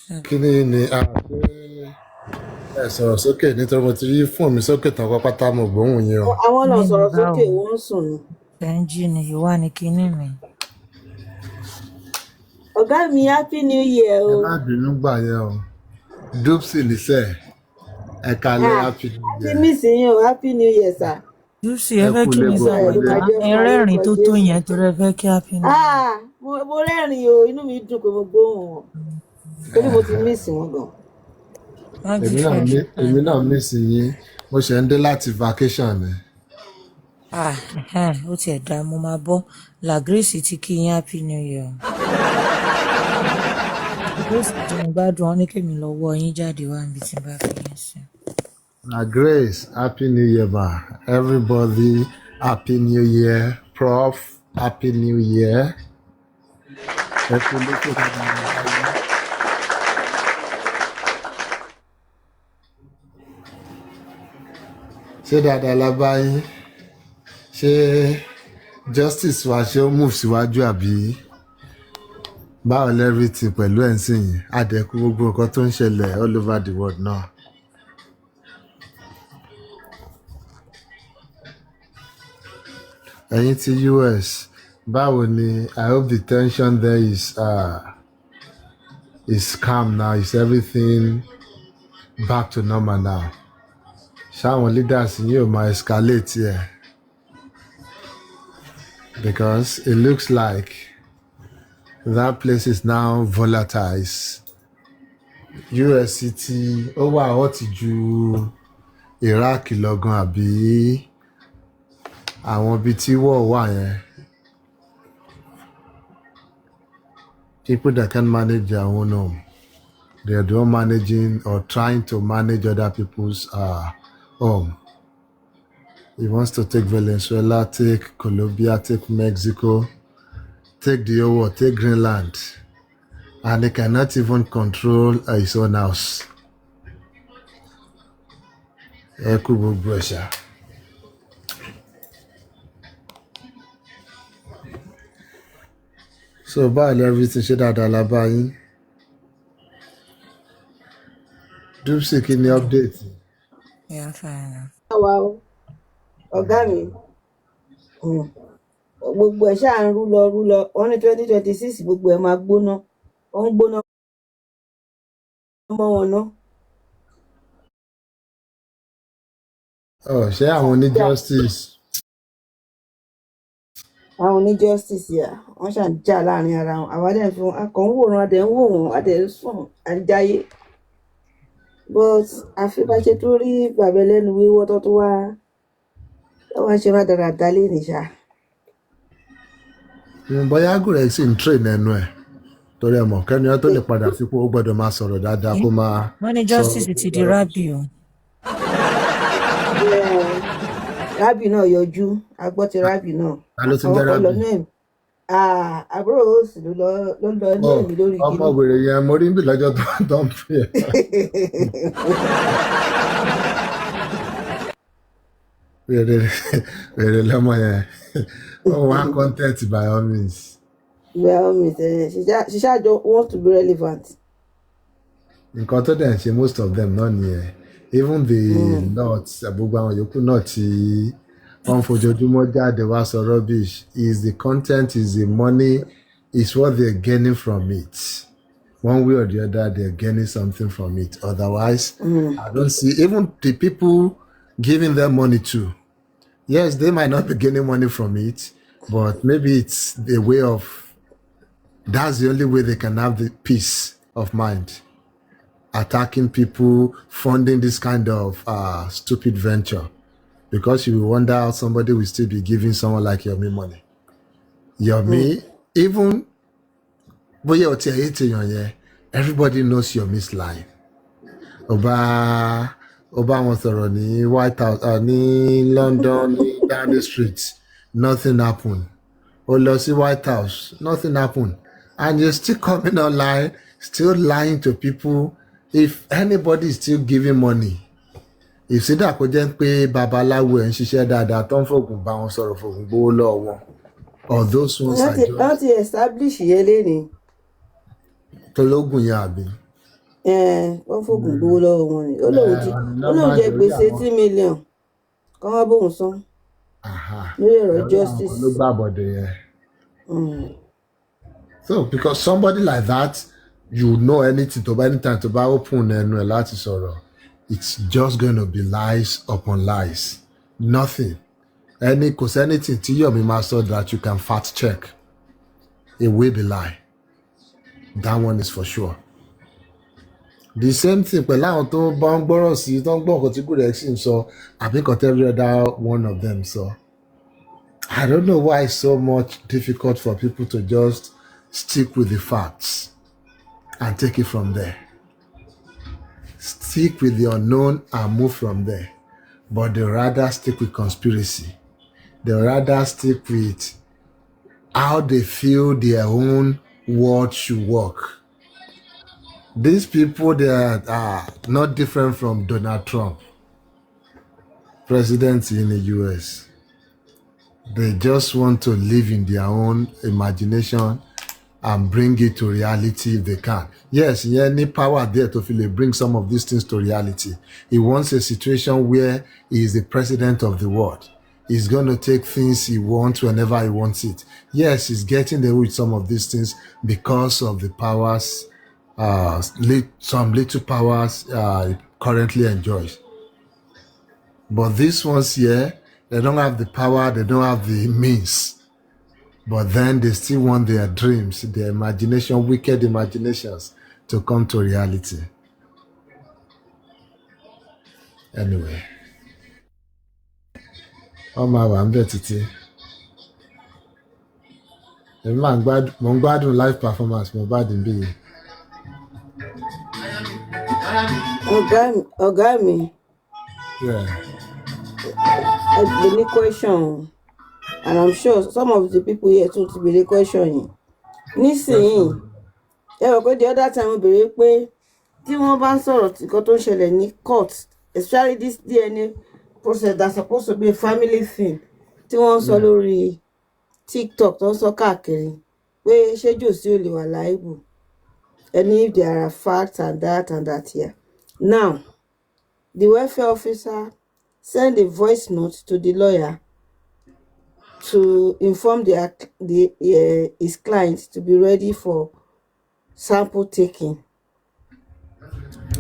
kíni ni a ṣe ẹ sọ̀rọ̀ sókè nítorí mo ti rí fóònù mi sókè tán pápátá mo gbóhùn yín o. àwọn náà Mí ni sọ̀rọ̀ báwo? sókè wọ́n ń sùn ni. Benji ni ìwà ni kinní mi. ọ̀gá mi happy new year ẹ o. má bínú gbà yẹn o dupsi níṣẹ ẹ kalẹ̀ Ah, happy new àti year miss yín o happy new year sir. Lucy ẹ ẹ fẹ́ kú kí lé mi inú gbogbo ẹ̀ ló sàwàdà. máa ilé. jẹ́ Ẹ fún ayé rẹ́rìn orúkọ tó Jésù. yẹn torí ẹ fẹ́ kí happy new year. Mo rẹ́rìn o inú mi dùn pé mo gbóhùn wọn torí mo ti miss wọn gan. Wọ́n èmi náà jíṣẹ́ mí ṣùgbọ́n. èmi náà miss yín mo ṣe ń dé láti vacation ni. Ó tiẹ̀ dá mo máa bọ́. La Grace ti kí yín happy new year. Grace tí mo gbádùn wọn ní kémi lọ wọ yín jáde wá níbi tí n bá fi yín sí. Na Grace happy new year ma everybody happy new year prof happy new year ẹ kú lé tó dáadáa ní báyìí. ṣé dáadáa la bá yín ṣé justice wa ṣé ó move síwájú àbí báwo lẹ́rìtì pẹ̀lú ẹ̀ ń sìn yín àdẹ́kù gbogbo nǹkan tó ń ṣẹlẹ̀ all over the world náà. ẹ̀yin ti US báwo ni I hope the tension there is calm now is everything back to normal now ṣáwọn leaders yìí ò máa escalate here because it looks like that place is now volatile. US ti ó wà hot ju Iraq lọ́gán àbí àwọn ibi tí war wà yẹn. People that can manage their own home they are the one managing or trying to manage other people's home. He wants to take Venezuela, take Colombia, take Mexico, take the whole world, take Greenland, and he cannot even control his own house. Ẹ kú gbogbo ẹ̀ ṣá. So báyìí everything ṣe dáadáa la bá yín. Dupsi kí ni update? Yeah, fine. àwa o ọ̀gá mi gbogbo ẹ̀ ṣáà ń rú lọ wọ́n ní 2026 gbogbo ẹ̀ máa gbóná ó ń gbóná mọ́ wọn ná. Ṣé àwọn oní justice? àwọn ní justice yà wọ́n ṣáà ń jà láàrin ara wọn àwa dẹ̀ ń fi wọn akọ̀ ń wòran adẹ̀ ń wò wọ́n adẹ̀ ń sùn àjáyé but àfi bá ṣe tó rí bàbá ẹlẹ́nu wíwọ́ tó wá ṣe rádaràda lénìí ṣá. Bóyá Agurẹ̀ sì ń train ẹnu ẹ̀ torí ẹ mọ̀ kẹ́ni ẹ tó lè padà sípò ó gbọ́dọ̀ máa sọ̀rọ̀ dáadáa kó máa Wọ́n ní sọ. justice ti di rábì o. rábì náà yọjú agbọ́ ti rábì náà Ta ló ti ń jẹ́ Rábì? àbúrò òsì ló lọ ní èmi lórí Ọmọ kìíní. wèrè yẹn mo rí ń bì lọ́jọ́ tó ń pè é. Wèrè lọ́mọ yẹn ó wá content by all means. Well, she just wants to be relevant. Nǹkan tó dẹ̀ ń ṣe most of them náà nìyẹn even the north gbogbo àwọn yòókù náà tí wọ́n fojoojúmọ́ jáde wá sọ rubbish is the content is the money is what they're gaining from it one way or the other they're gaining something from it otherwise I don't see even the people giving them money too yes they might not be gaining money from it but maybe it's a way of that's the only way they can have the peace of mind. Attacking people, funding this kind of stupid venture. Because you will wonder how somebody will still be giving someone like Yomi money. Yomi, even bóyá ọtí ẹ̀yẹ́ tèèyàn yẹn, everybody knows Yomi's line. Ọba wọn sọ̀rọ̀ ní White House, ní London, ní Downing Street, nothing happened. Ó lọ sí White House, nothing happened. And you're still coming online, still lying to people. If anybody is still giving money, ìsídà kó jẹ́ pé babaláwo ẹ̀ ń ṣiṣẹ́ dáadáa tó ń fògùn bá wọn sọ̀rọ̀ fògùn gbówó lọ́wọ́ wọn or those ones are just wọ́n ti establish yẹn lénìí. tológùn yẹn àbí. wọ́n fògùn gbowó lọ́wọ́ wọn ni ó lóun jẹ gbèsè 80 million kán wá bóun san lórí ọ̀rọ̀ justice. ló gbàbọ̀dé yẹn. So because somebody like that, you know anything to anytime to buy open ẹnu ẹ láti sọ̀rọ̀, it's just going to be lies upon lies, nothing. Kò sí anything tí Yomi máa sọ that you can fact check. It will be lie. That one is for sure. The same thing pẹ̀lú àwọn tó bá ń gbọ́rọ̀ sí tó ń gbọ́ nǹkan tí Good X sọ àbí nǹkan every other one of them sọ. I don't know why it's so much difficult for people to just stick with the facts and take it from there. Stick with the unknown and move from there. But they rather stick with conspiracy. They rather stick with how they feel their own world should work. These people, they are not different from Donald Trump, president in the US. They just want to live in their own imagination and bring it to reality if they can. Yes, he any power there to feel bring some of these things to reality. He wants a situation where he is the president of the world. He's going to take things he wants whenever he wants it. Yes, he's getting away with some of these things because of the powers, some little powers he currently enjoys. But these ones here, they don't have the power, they don't have the means. But then they still want their dreams, their imagination, wicked imaginations to come to reality. Anyway. Ọmọ àwọn àmbẹ̀ títí. Èmi máa mo ń gbádùn live performance mo bá dín bí yìí. Ọ̀gá mi. Any question? And I'm sure some of the people here too ti béèrè question yìí. Nísìnyí, rò pé the other time mo béèrè pé tí wọ́n bá ń sọ̀rọ̀ nǹkan tó ń ṣẹlẹ̀ ní court, especially this DNA process that's supposed to be a family thing, tí wọ́n ń sọ lórí TikTok tó ń sọ káàkiri pé ṣé Jòsí ò lè wà láìbù, and if there are facts and that here. Now, the welfare officer send a voice note to the lawyer to inform his client to be ready for sample taking.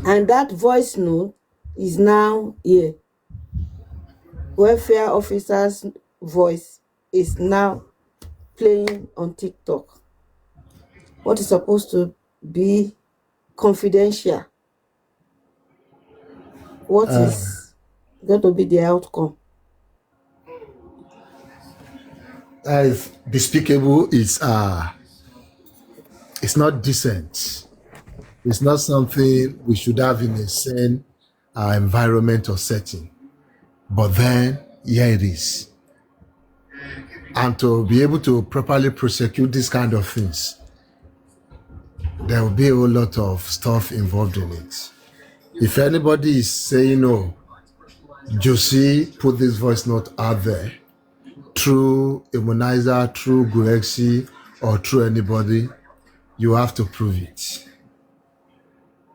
And that voice note is now here. Welfare officer's voice is now playing on TikTok. What is supposed to be confidential? What is going to be the outcome? It's despicable. It's not decent. It's not something we should have in a sane environment or setting. But then, here it is. And to be able to properly prosecute these kind of things, there will be a whole lot of stuff involved in it. If anybody is saying, oh, Josie put this voice note out there, through Immunizer, through Gurexi, or through anybody, you have to prove it.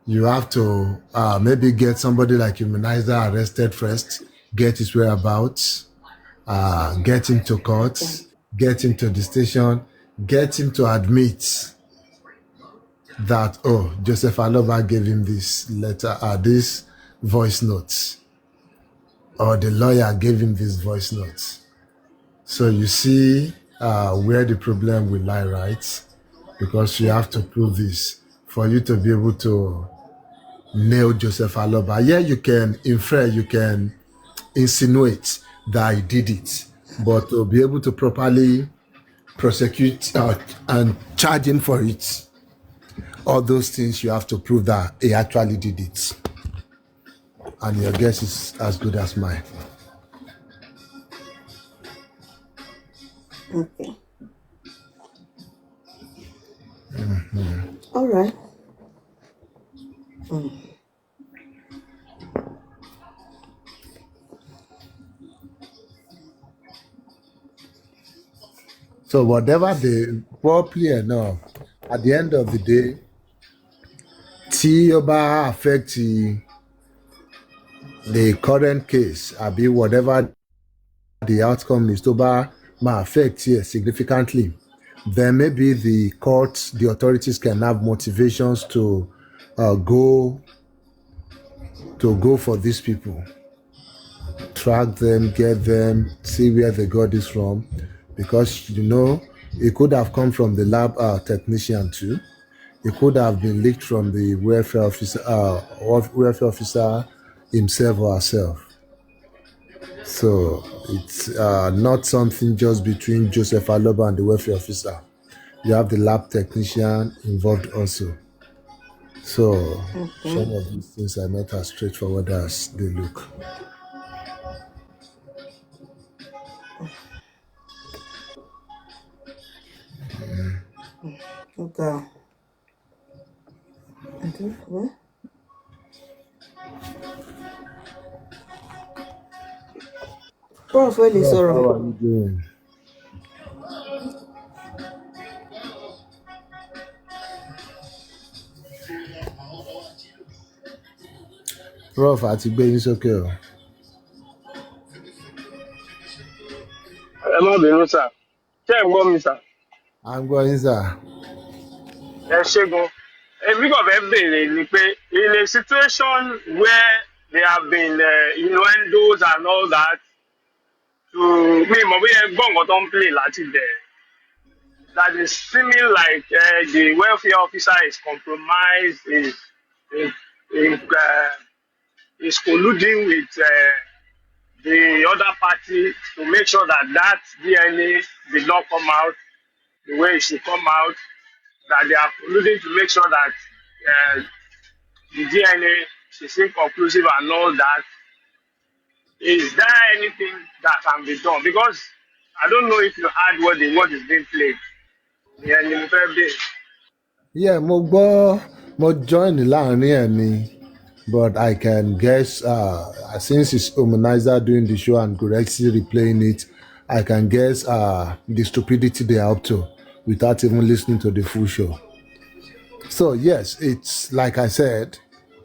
You have to maybe get somebody like Immunizer arrested first, get his whereabouts, get him to court, get him to the station, get him to admit that, oh, Joseph Aloba gave him this letter, this voice notes, or the lawyer gave him this voice notes. So you see where the problem will lie, right? Because you have to prove this for you to be able to nail Joseph Aloba. Yeah, you can infer, you can insinuate that he did it, but to be able to properly prosecute and charge him for it, all those things you have to prove that he actually did it. And your guess is as good as mine. Okay. All right. So whatever they properly enough, at the end of the day, tí ó bá affect the current case àbí whatever the outcome is tó bá máa affect it significantly, then maybe the courts, the authorities can have motivations to go for these people, track them, get them, see where they got this from, because it could have come from the lab technician too. It could have been leaked from the welfare officer himself or herself. So it's not something just between Joseph Aloba and the welfare officer. You have the lab technician involved also. So some of these things are not as straightforward as they look. Okay. Prof, where is How sorrow? are you doing? Prof, àti gbé yín sókè o. Ẹ má bínú sà, ṣé ẹ̀ ń gbọ́ mi sà? À ń gbọ́ yín sà. Ẹ ṣé gan. Èmi kàn fẹ́ béèrè ni pé in a situation where there have been innuendos and all that to mi mọ̀ bí ẹ gbọ́ nǹkan tó ń play láti bẹ̀rẹ̀, that is seeming like the welfare officer is compromised, is colluding with the other party to make sure that that DNA did not come out the way it should come out, that they are colluding to make sure that the DNA is inconclusive and all that. Is there anything that can be done? Because I don't know if you heard what is being played. Yeah, mo join láàrin ẹ̀ ni, but I can guess since it's Humanizer doing the show and Gurexi replaying it, I can guess the stupidity they are up to without even listening to the full show. So yes, it's like I said,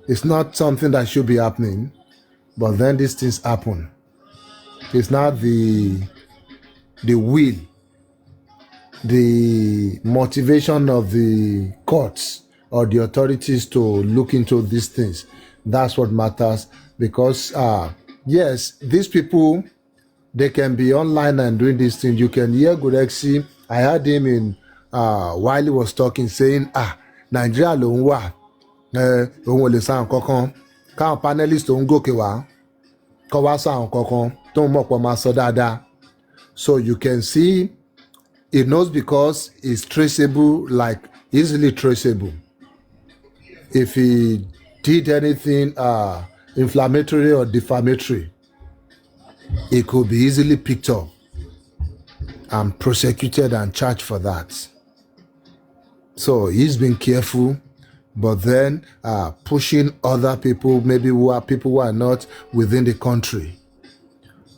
it's not something that should be happening, but then these things happen. It's not the will, the motivation of the courts or the authorities to look into these things. That's what matters, because yes, these people, they can be online and doing these things. You can hear Gurexi. I heard him in while he was talking, saying, Nigeria ló ń wà, òun ò lè sa nǹkan kan, káwọn panelists tó ń gòkè wá kọ́ wá sa nǹkan kan tó ń mọ̀ pọ̀ máa sọ dáadáa. So you can see it knows, because it's traceable, like easily traceable. If he did anything inflammatory or defamatory, it could be easily picked up and prosecuted and charged for that. So he's been careful, but then pushing other people, maybe people who are not within the country,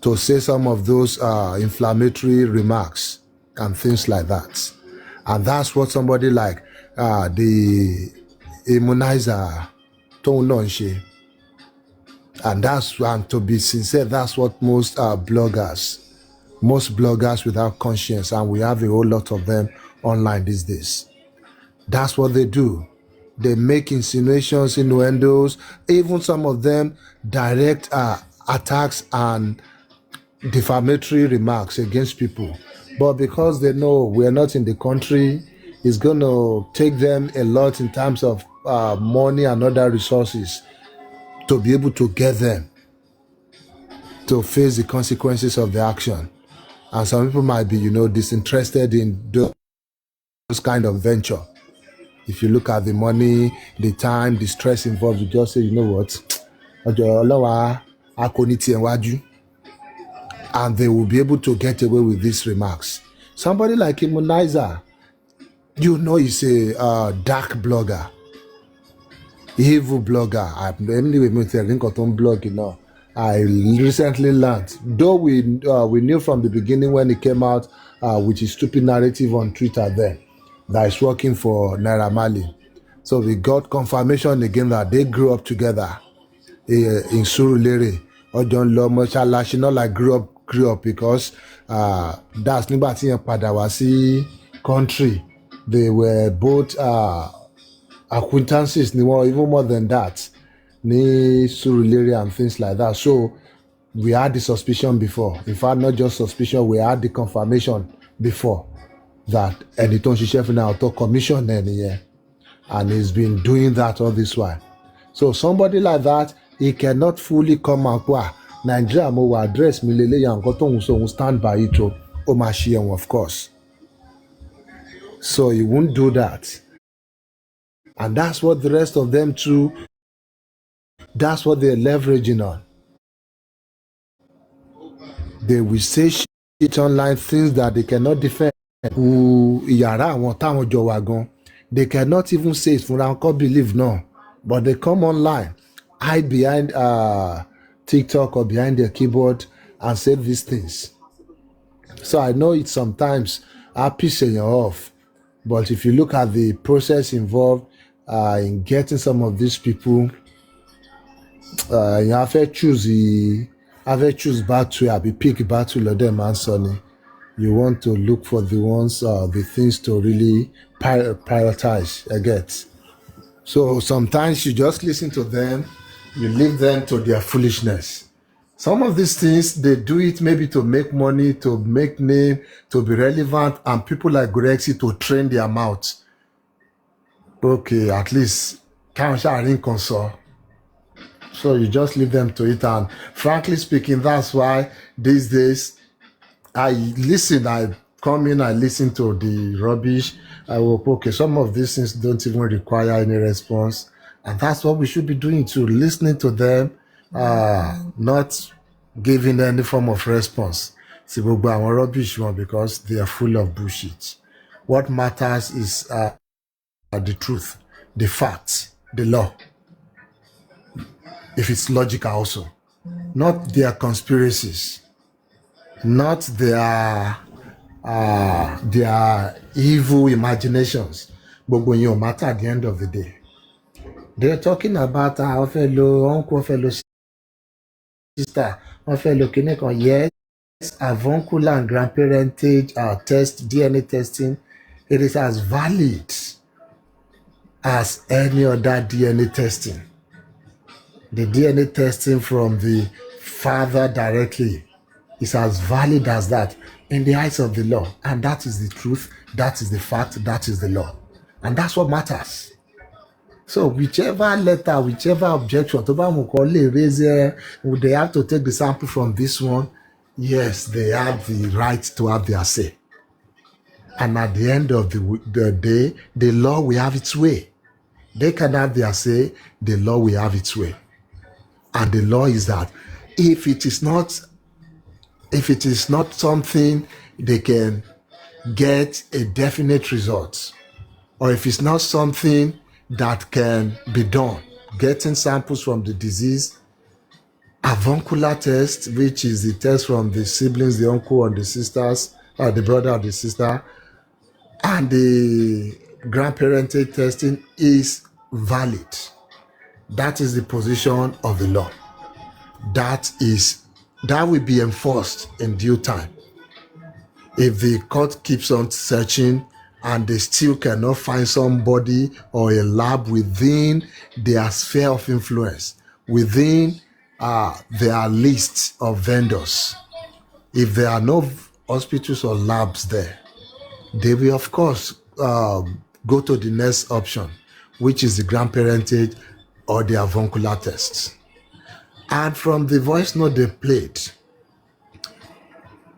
to say some of those inflammatory remarks and things like that. And that's what somebody like the Immunizer told Nonche. And to be sincere, that's what most bloggers without conscience, and we have a whole lot of them online these days, that's what they do. They make insinuations, innuendos, even some of them direct attacks and defamatory remarks against people. But because they know we're not in the country, it's going to take them a lot in terms of money and other resources to be able to get them to face the consequences of the action. And some people might be, disinterested in those kind of venture. If you look at the money, the time, the stress involved, you just say, you know what, and they will be able to get away with these remarks. Somebody like Immunizer, he's a dark blogger, evil blogger. I recently learned, though we knew from the beginning when he came out with his stupid narrative on Twitter then, that is working for Naira Marley. So we got confirmation again that they grew up together in Surulere. Ojon Lo Mosalashi, not like grew up because that's nígbà tí yẹn padà wá sí country. They were both acquaintances, even more than that, ní Surulere and things like that. So we had the suspicion before. In fact, not just suspicion, we had the confirmation before that ẹni tó ń ṣiṣẹ́ fún náà tó commission ẹni yẹn, and he's been doing that all this while. So somebody like that, he cannot fully come and go, Nigeria mo wa address mi lele yan nǹkan tóun so òun stand by it o máa ṣe ẹ̀wọ̀n, of course. So he won't do that. And that's what the rest of them too, that's what they're leveraging on. They will say shit online, things that they cannot defend. Ìyàrá àwọn táwọn jọ wà gan, they cannot even say it fúnra wọn, believe no, but they come online, hide behind TikTok or behind their keyboard and say these things. So I know it sometimes pisses you off, but if you look at the process involved in getting some of these people, you have to choose battle, be pick battle of them and Sonny. You want to look for the ones, the things to really prioritize, I get. So sometimes you just listen to them, you leave them to their foolishness. Some of these things, they do it maybe to make money, to make name, to be relevant, and people like Grexy to train their mouth. Okay, at least, so you just leave them to it. And frankly speaking, that's why these days, I come in, I listen to the rubbish. I will, okay, some of these things don't even require any response. And that's what we should be doing too, listening to them, not giving any form of response. See, rubbish one because they are full of bullshit. What matters is the truth, the facts, the law. If it's logical also. Not their conspiracies. Not their evil imaginations. But when you matter at the end of the day. They're talking about our fellow uncle, fellow sister, our fellow kinecon. Yes, avuncular and grandparentage test, DNA testing, it is as valid as any other DNA testing. The DNA testing from the father directly is as valid as that in the eyes of the law. And that is the truth, that is the fact, that is the law. And that's what matters. So whichever letter, whichever objection, they have to take the sample from this one. Yes, they have the right to have their say. And at the end of the day, the law will have its way. They can have their say, the law will have its way. And the law is that if it is not something they can get a definite result, or if it's not something that can be done, getting samples from the disease, avuncular test, which is the test from the siblings, the uncle or the sisters, or the brother or the sister, and the grandparental testing is valid. That is the position of the law. That will be enforced in due time. If the court keeps on searching and they still cannot find somebody or a lab within their sphere of influence, within their list of vendors, if there are no hospitals or labs there, they will of course go to the next option, which is the grandparentage or the avuncular tests. And from the voice note they played,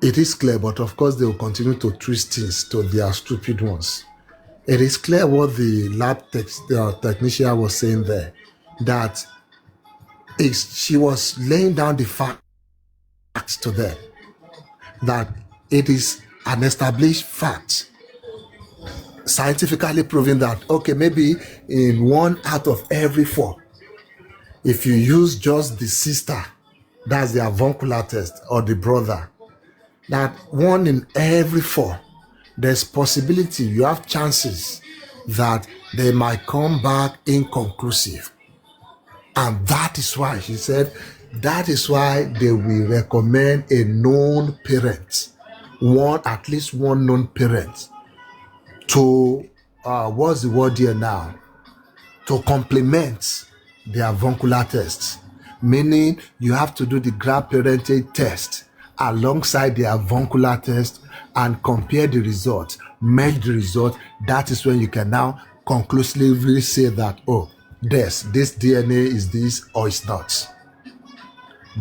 it is clear, but of course they will continue to twist things to their stupid ones. It is clear what the lab technician was saying there, that she was laying down the facts to them, that it is an established fact, scientifically proven that, okay, maybe in 1 out of every 4, if you use just the sister, that's the avuncular test, or the brother, that 1 in every 4, there's possibility, you have chances that they might come back inconclusive. And that is why, she said, that is why they will recommend a known parent, at least one known parent, to, what's the word here now? To complement the avuncular test. Meaning you have to do the grandparentage test alongside the avuncular test and compare the results, merge the result. That is when you can now conclusively say that, oh, this DNA is this or it's not.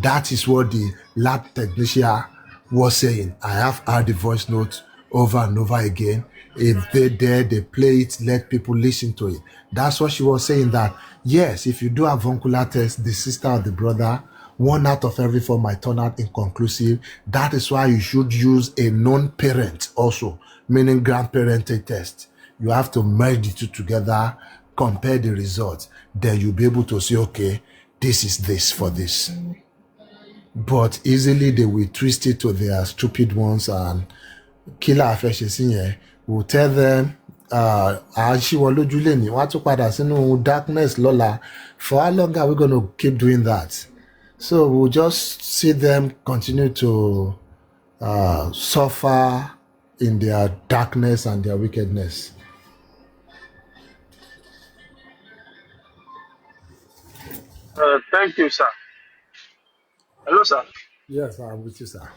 That is what the lab technician was saying. I have heard the voice note over and over again. If they dare, they play it, let people listen to it. That's what she was saying, that yes, if you do a avuncular test, the sister or the brother, 1 out of every 4 might turn out inconclusive. That is why you should use a known parent also, meaning grandparental test. You have to merge the two together, compare the results. Then you'll be able to say, okay, this is this for this. But easily they will twist it to their stupid ones, and killer affection will tell them, àṣìwọ lójú lè ní wọ́n á tún padà sínú darkness lọ́la. For how long are we going to keep doing that? So we'll just see them continue to suffer in their darkness and their wickedness. Thank you, sir. Hello, sir. Yes, I'm with you, sir.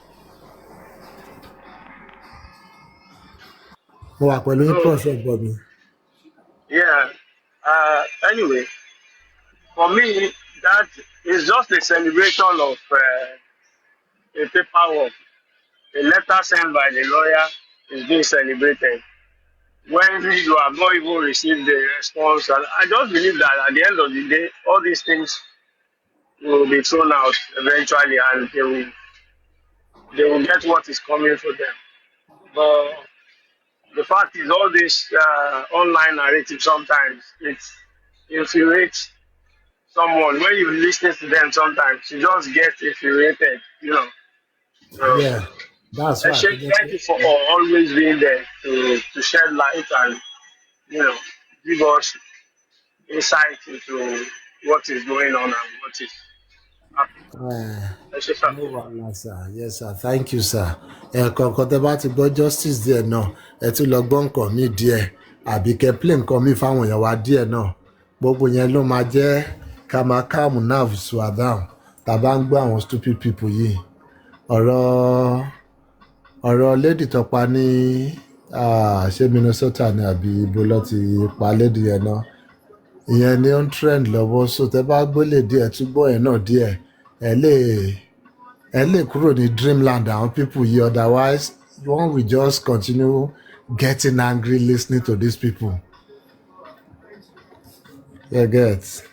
Mo wà pẹ̀lú yín, Prophet Bobby. Yeah. Anyway, for me, that is just a celebration of a paperwork. A letter sent by the lawyer is being celebrated. When you have not even received the response, and I just believe that at the end of the day, all these things will be thrown out eventually, and they will get what is coming for them. But the fact is, all this online narrative sometimes it infuriates someone. When you listen to them, sometimes you just get infuriated, you know. So, Yeah, that's right. thank you for always being there to shed light and give us insight into what is going on and what is happening. Thank you, sir. No wahala, sir. Yes, sir. Thank you, sir. Ẹ̀ẹ̀kọ̀ọ̀kan tẹ́ bá ti gbọ́ justice díẹ̀ náà, ẹ tún lọ gbọ́ nǹkan mi díẹ̀, àbí kẹ́ play nǹkan mi fáwọn èèyàn wa díẹ̀ náà. Gbogbo yẹn ló máa jẹ́ ká máa calm nerves wa down tá a bá ń gbọ́ àwọn stupid people yìí. Ọ̀rọ̀ lady tó pa ní ṣé Minnesota ni àbí ibo ló ti pa lady yẹn náà. Ìyẹn ni ó ń trend lọ́wọ́, so tẹ́ bá gbélé díẹ̀ túbọ̀ yẹn náà díẹ̀, ẹ lè kúrò ní dreamland àwọn people yìí, otherwise one will just continue getting angry listening to these people. You get?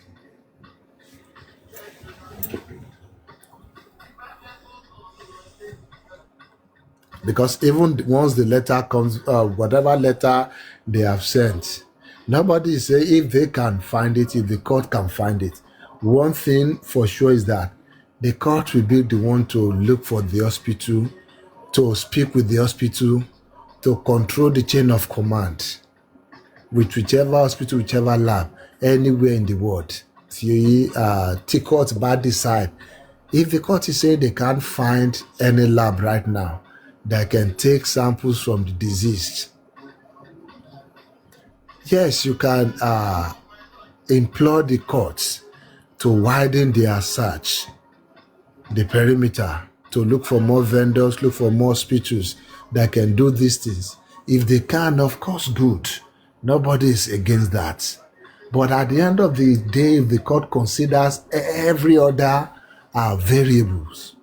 Because even once the letter comes, whatever letter they have sent, nobody is saying if they can find it, if the court can find it. One thing for sure is that the court will be the one to look for the hospital, to speak with the hospital, to control the chain of command with whichever hospital, whichever lab, anywhere in the world. The court bad decide. If the court is saying they can't find any lab right now that can take samples from the deceased, yes, you can implore the courts to widen their search, the perimeter, to look for more vendors, look for more hospitals that can do these things. If they can, of course, good. Nobody is against that. But at the end of the day, if the court considers every other variables,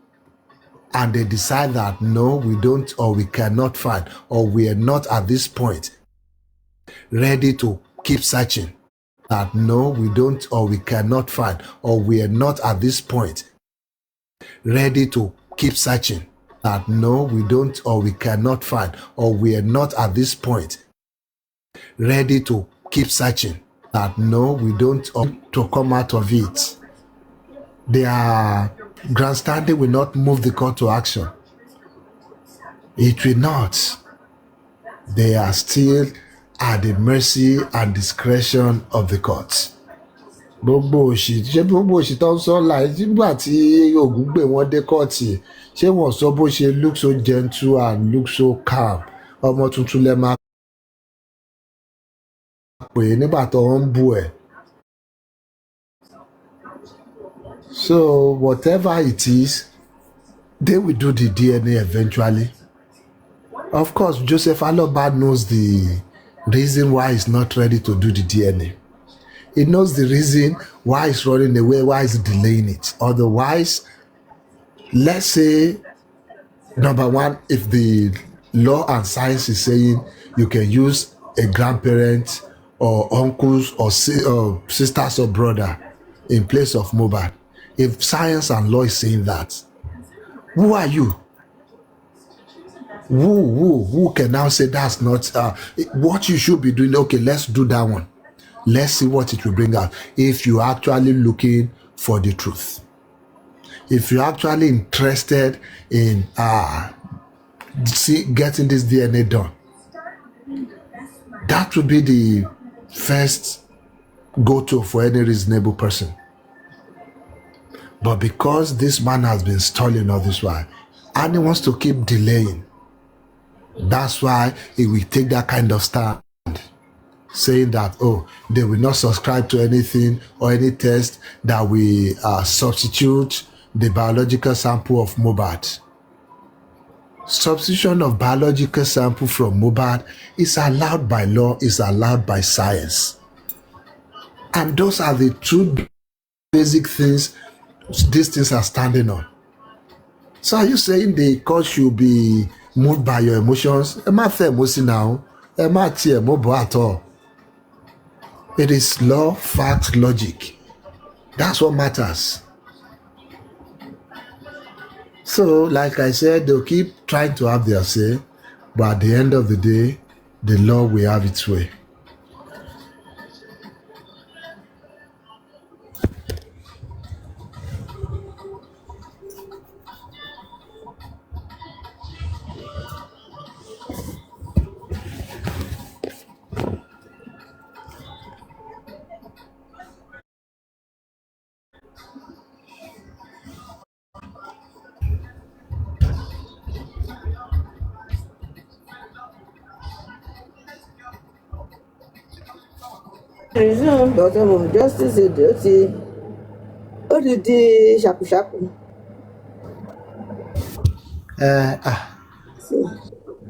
and they decide that no, we don't, or we cannot find, or we are not at this point ready to keep searching, that no, we don't, or we cannot find, or we are not at this point ready to keep searching, that no, we don't, or we cannot find, or we are not at this point ready to keep searching, that no, we don't, or to come out of it, their grandstanding will not move the court to action. It will not. They are still at the mercy and discretion of the courts. Gbogbo òṣì tó ń sọ láì nígbà tí Ògún gbé wọn dé kóòtù ṣé wọn sọ bó ṣe look so gentle and look so calm ọmọ tuntun lẹ máa pè é nígbà tó ń bú ẹ. So whatever it is, they will do the DNA eventually. Of course, Joseph Aloba knows the reason why he's not ready to do the DNA. He knows the reason why he's running away, why he's delaying it. Otherwise, let's say, number one, if the law and science is saying you can use a grandparent or uncles or sisters or brother in place of Mohbad, if science and law is saying that, who are you? Who can now say that's not what you should be doing? Okay, let's do that one. Let's see what it will bring out. If you're actually looking for the truth, if you're actually interested in getting this DNA done, that would be the first go-to for any reasonable person. But because this man has been stalling all this while, and he wants to keep delaying, that's why he will take that kind of stand, saying that, oh, they will not subscribe to anything or any test that will substitute the biological sample of Mohbad. Substitution of biological sample from Mohbad is allowed by law, is allowed by science. And those are the two basic things these things are standing on. So are you saying the court should be moved by your emotions? Ẹ má fẹ́ emotion now. Ẹ má tiẹ̀ mọ́ bọ́ at all. It is law, fact, logic. That's what matters. So, like I said, they'll keep trying to have their say, but at the end of the day, the law will have its way. Resume, but justice ó ti di ṣàkùṣàkù.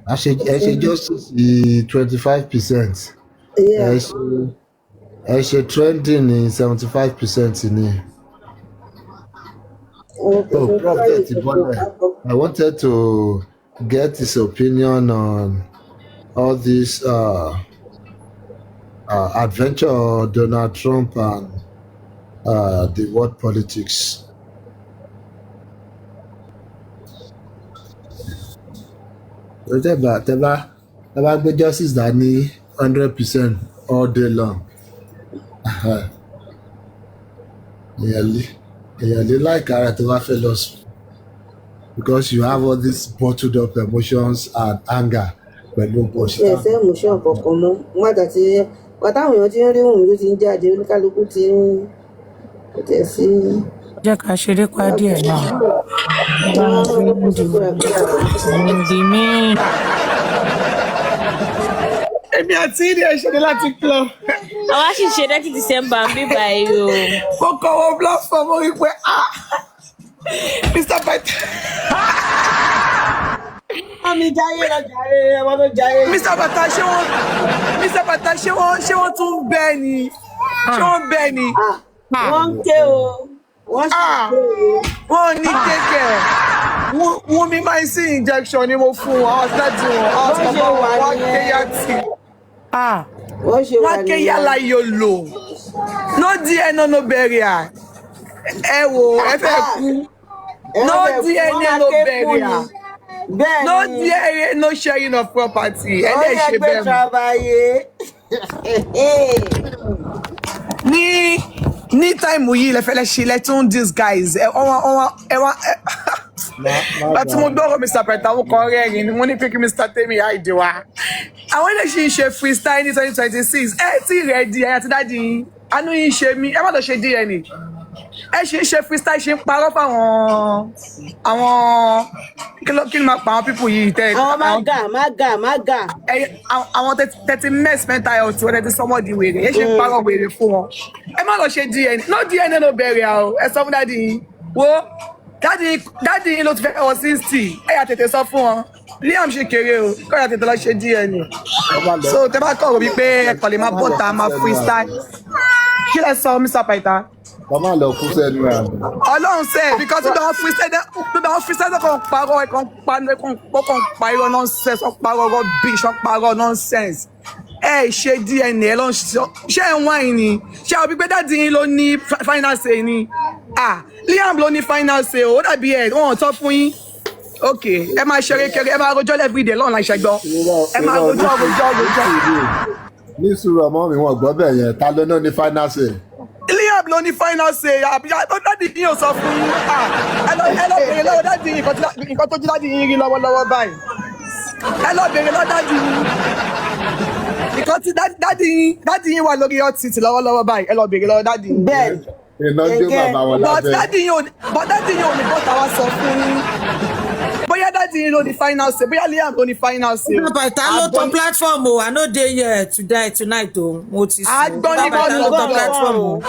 Ẹ ṣe justice 25%. Yeah. Ẹ ṣe trending ní 75% ni. Oh, Prophet Ibole, I wanted to get his opinion on all this adventure of Donald Trump and the world politics. Tẹ́bá gbé justice dání 100% all day long. Èèyàn lè like ara tó bá fẹ́ lọ sùn, because you have all these bottled up emotions and anger pẹ̀lú òṣìṣẹ́. Ẹ ṣe emotion kankan mọ́. Wọ́n táwọn èèyàn ti ń rí Wùnmí tó ti ń jáde, oníkálukú ti ń tẹ̀ sí. Jẹ́ ká ṣeré pa díẹ̀ náà. Èmi àti ìdí ẹ̀ ṣe ni láti club. Àwa sì ṣe 30 December ń bí báyìí o. Mo kọ̀ wọ́n platform orí pé Mr Pythagoras. Àmì jayé lọ jàre, ọmọ tó jayé. Mr Pythagoras ṣé wọ́n tún bẹ́ẹ̀ ni? Ṣé wọ́n bẹ́ẹ̀ ni? Wọ́n ń ké o. Wọ́n sì ń ké o. Wọ́n ní kékeré. Wunmi máa ń sí injection ni mo fún wọn. Ọ̀sẹ̀tì wọn. Wọ́n ké yàtì. Wọ́n ṣe wà Wọ́n ké yàrá yòlò. No DNA no burial. Ẹ wo ẹ fẹ́ kú. No DNA no burial. No DNA no sharing of property. Ẹ dẹ̀ ṣe bẹ́ẹ̀ mọ́. Ní táìmù yìí lẹ́fẹ̀lẹ́ ṣe lẹ́tún these guys láti mo gbọ́rọ̀ Mr Pythagoras kan rẹ́rìn ni wọ́n ní pé kí Mr Temi àìdè wa àwọn ilé ṣì ń ṣe freestyle ní 2026 tí ready ẹ àti dáàdi yín àánú yín ṣe mí ẹ má lọ ṣe DNA ẹ ṣì ń ṣe freestyle ṣe ń parọ́ fáwọn àwọn kí ni máa pa àwọn pípù yìí tẹ àwọn mága. àwọn tẹ́tí mess mental health wọ́n tẹ́tí sọ́mọ́dì wèrè ẹ ṣe ń parọ́ wèrè fún wọn ẹ má lọ ṣe DNA no DNA ló bẹ̀rẹ̀ o ẹ sọ fún dáàdi yín wo dáàdi yín ló ti fẹ́ wọ 60 ẹ yà tètè sọ fún wọn Liam ṣe kéré o kọ́ yà tètè lọ ṣe DNA so tẹ bá kọ̀ wí pé ẹ kàn lè máa bọ́ta máa freestyle kí lẹ sọ Mr Pythagoras. Bàbá lọ kú sẹ́nu ẹ̀. Ọlọ́run sẹ́ because bí wọ́n freestyle kan parọ́ kan pa irọ́ nonsense kan parọ́ rubbish kan parọ́ nonsense ẹ ṣe DNA ẹ lọ ṣe ẹ wáìn ni ṣe àwọn gbígbé dáàdi yín ló ní final say ni Liam ló ní final say ó dàbí ẹ wọn ò tọ́ fún yín ok ẹ máa ṣeré kéré ẹ máa rojọ́ everyday lọ́nà ìṣẹ́gbọ́ ẹ máa rojọ́. ní sùúrù ọmọ mi wọn gbọ́ bẹ́ẹ̀ yẹn ta ló náà ní final say. Liam ló ní final say dáàdi yín ò sọ fún yín ẹ lọ bèrè lọ́wọ́ dáàdi yín nǹkan tó jí dáàdi yín rí lọ́wọ́lọ́wọ́ báyìí ẹ lọ bèrè lọ́wọ́ dáàdi yín nǹkan tí dáàdi yín wà lórí hot seat lọ́wọ́lọ́wọ́ báyìí ẹ lọ bèrè lọ́wọ́ dáàdi yín. bẹ́ẹ̀ iná gbé bàbá wọn lábẹ́. but dáàdi yín ò ní bọ́ta wá sọ fún yín bóyá dáàdi yín ló ní final say bóyá Liam ló ní final say. Bàbá ló tọ platform o I no dey here tonight o mo ti sùn. àgbọn ní bọ́ọ̀lù ló tọ platform o.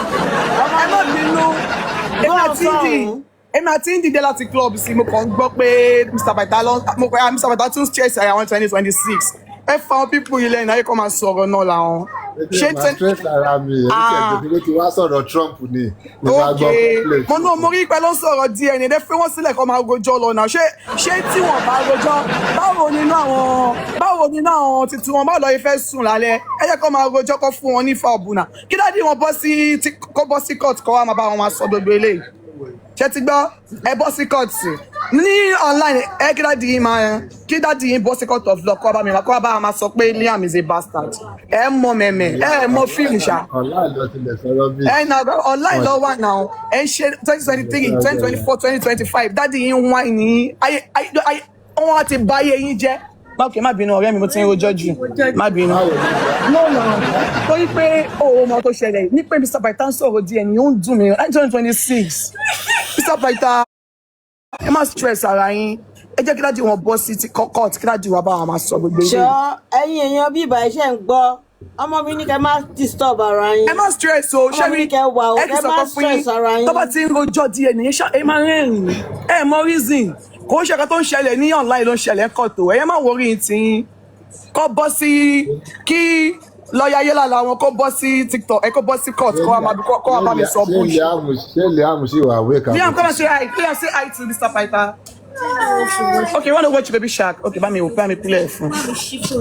ẹ má bínú èmi àti ń dìde láti club sí mo kàn ń gbọ́ pé Mr Pythagoras tún stress ara wọn 2026 ẹ fa àwọn pípù yìí lẹ́yìn ayé kan máa sọ̀rọ̀ náà làwọn. ṣé stress ara mi èyí tẹ̀ tí wá sọ̀rọ̀ Trump ni. ok mo náà mo rí pé ló ń sọ̀rọ̀ DNA ẹ fẹ́ wọ́n sílẹ̀ kó máa rojọ́ lọ náà ṣé tí wọ́n bá rojọ́ báwo nínú àwọn titun wọn báwo lọ́ọ́ fẹ́ sùn lálẹ́ ẹ jẹ́ kó máa rojọ́ kó fún wọn ní fa ọ̀bùnà kí dáàdi wọn bọ́ sí court kó wá máa bá wọn máa sọ gbogbo eléyìí ṣe ti gbọ́ ẹ bọ́ sí court ní online ẹ kí dáàdi yín bọ́ sí court of law kó bá wa máa sọ pé Liam is a bastard ẹ mọ mẹ̀mẹ̀ ẹ mọ fíìmù ṣá ẹ na online lọ wà náà ẹ ń ṣe 2023 2024 2025 dáàdi yín wá ní ayé wọn ti bà ayé yín jẹ́ má bínú ọ̀rẹ́ mi mo ti ń rojọ́ jù má bínú. torí pé òun ọmọ tó ṣẹlẹ̀ ní pé Mr Pythagoras sọ̀rọ̀ díẹ̀ ni ó ń dùn mí 2026 Mr Pythagoras ẹ má stress ara yín ẹ jẹ́ kí dájú wọn bọ́ sí ti court kí dájú wọn bá wọn máa sọ gbogbo ilé. ṣọ́ ẹ̀yin èèyàn bí ìbà iṣẹ́ ń gbọ́ ọmọ mi ní kẹ́ má disturb ara yín. ẹ má stress o ṣé mi ẹ ti sọ̀kọ̀ fún yín tó bá ti ń rojọ́ díẹ̀ nìyẹn ẹ máa rẹ́rìn-ín ẹ mọ reason kò ń ṣe ẹ̀ka tó ń ṣẹlẹ̀ ní online ló ń ṣẹlẹ̀ kọ̀tò ẹ̀yẹ́ má wọrí tí kò bọ́ sí kí lọ́ọ̀yà ayélálà wọn kò bọ́ sí TikTok ẹ kò bọ́ sí court kó wá bá mi sọ bush. ṣé Liam ṣì wà wake up. Liam come and say hi Liam say hi to Mr Pythagoras. Okay, you want to watch Baby Shark? Okay, bá mi play fún.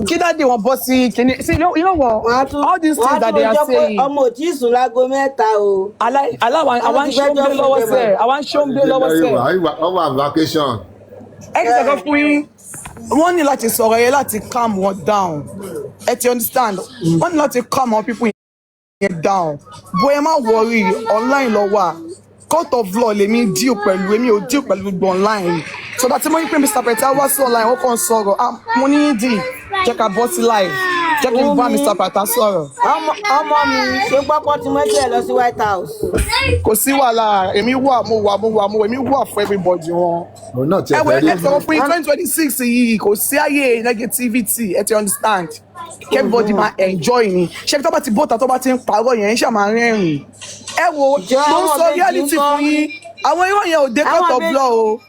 Kí dáàdi wọn bọ́ sí kíní. See, you know what? All these things that they are saying. ọmọ ò tí ì sùn láago mẹ́ta o. àwọn ṣóńgbé lọ́wọ́ sẹ́ẹ̀. àwọn ṣóńgbé lọ́wọ́ sẹ́ẹ̀. wọ́n wà vacation. Ẹ kì í sọ̀rọ̀ fún yín. Wọ́n ní láti sọ̀rọ̀ yẹn láti calm wọn down. Ẹ ti understand? Wọ́n ní láti calm àwọn people yẹn down. Bóyá má worry online lọ wà. Court of law lèmi deal pẹ̀lú èmi ò deal pẹ̀lú gbogbo online. So that mo ní pé Mr Pythagoras wá sí online ó kàn sọ̀rọ̀ mo ní dì jẹ́ ká bọ́ sí live jẹ́ kí n bá Mr Pythagoras sọ̀rọ̀. ọmọ mi ṣe gbọ́pọ̀ tí mo jẹ́ lọ sí White House. Kò sí wàhálà èmi wà èmi wà fún everybody wọn. ẹ wọ ẹ sọ fún 2026 yìí kò sí àyè negativity ẹ ti understand everybody máa enjoy ni ṣé tó bá ti bọ́ta tó bá ti ń parọ́ yẹn ṣe máa rẹ́rìn ẹ wo ló ń sọ reality fún yín àwọn irọ́ yẹn ò dé court of law o.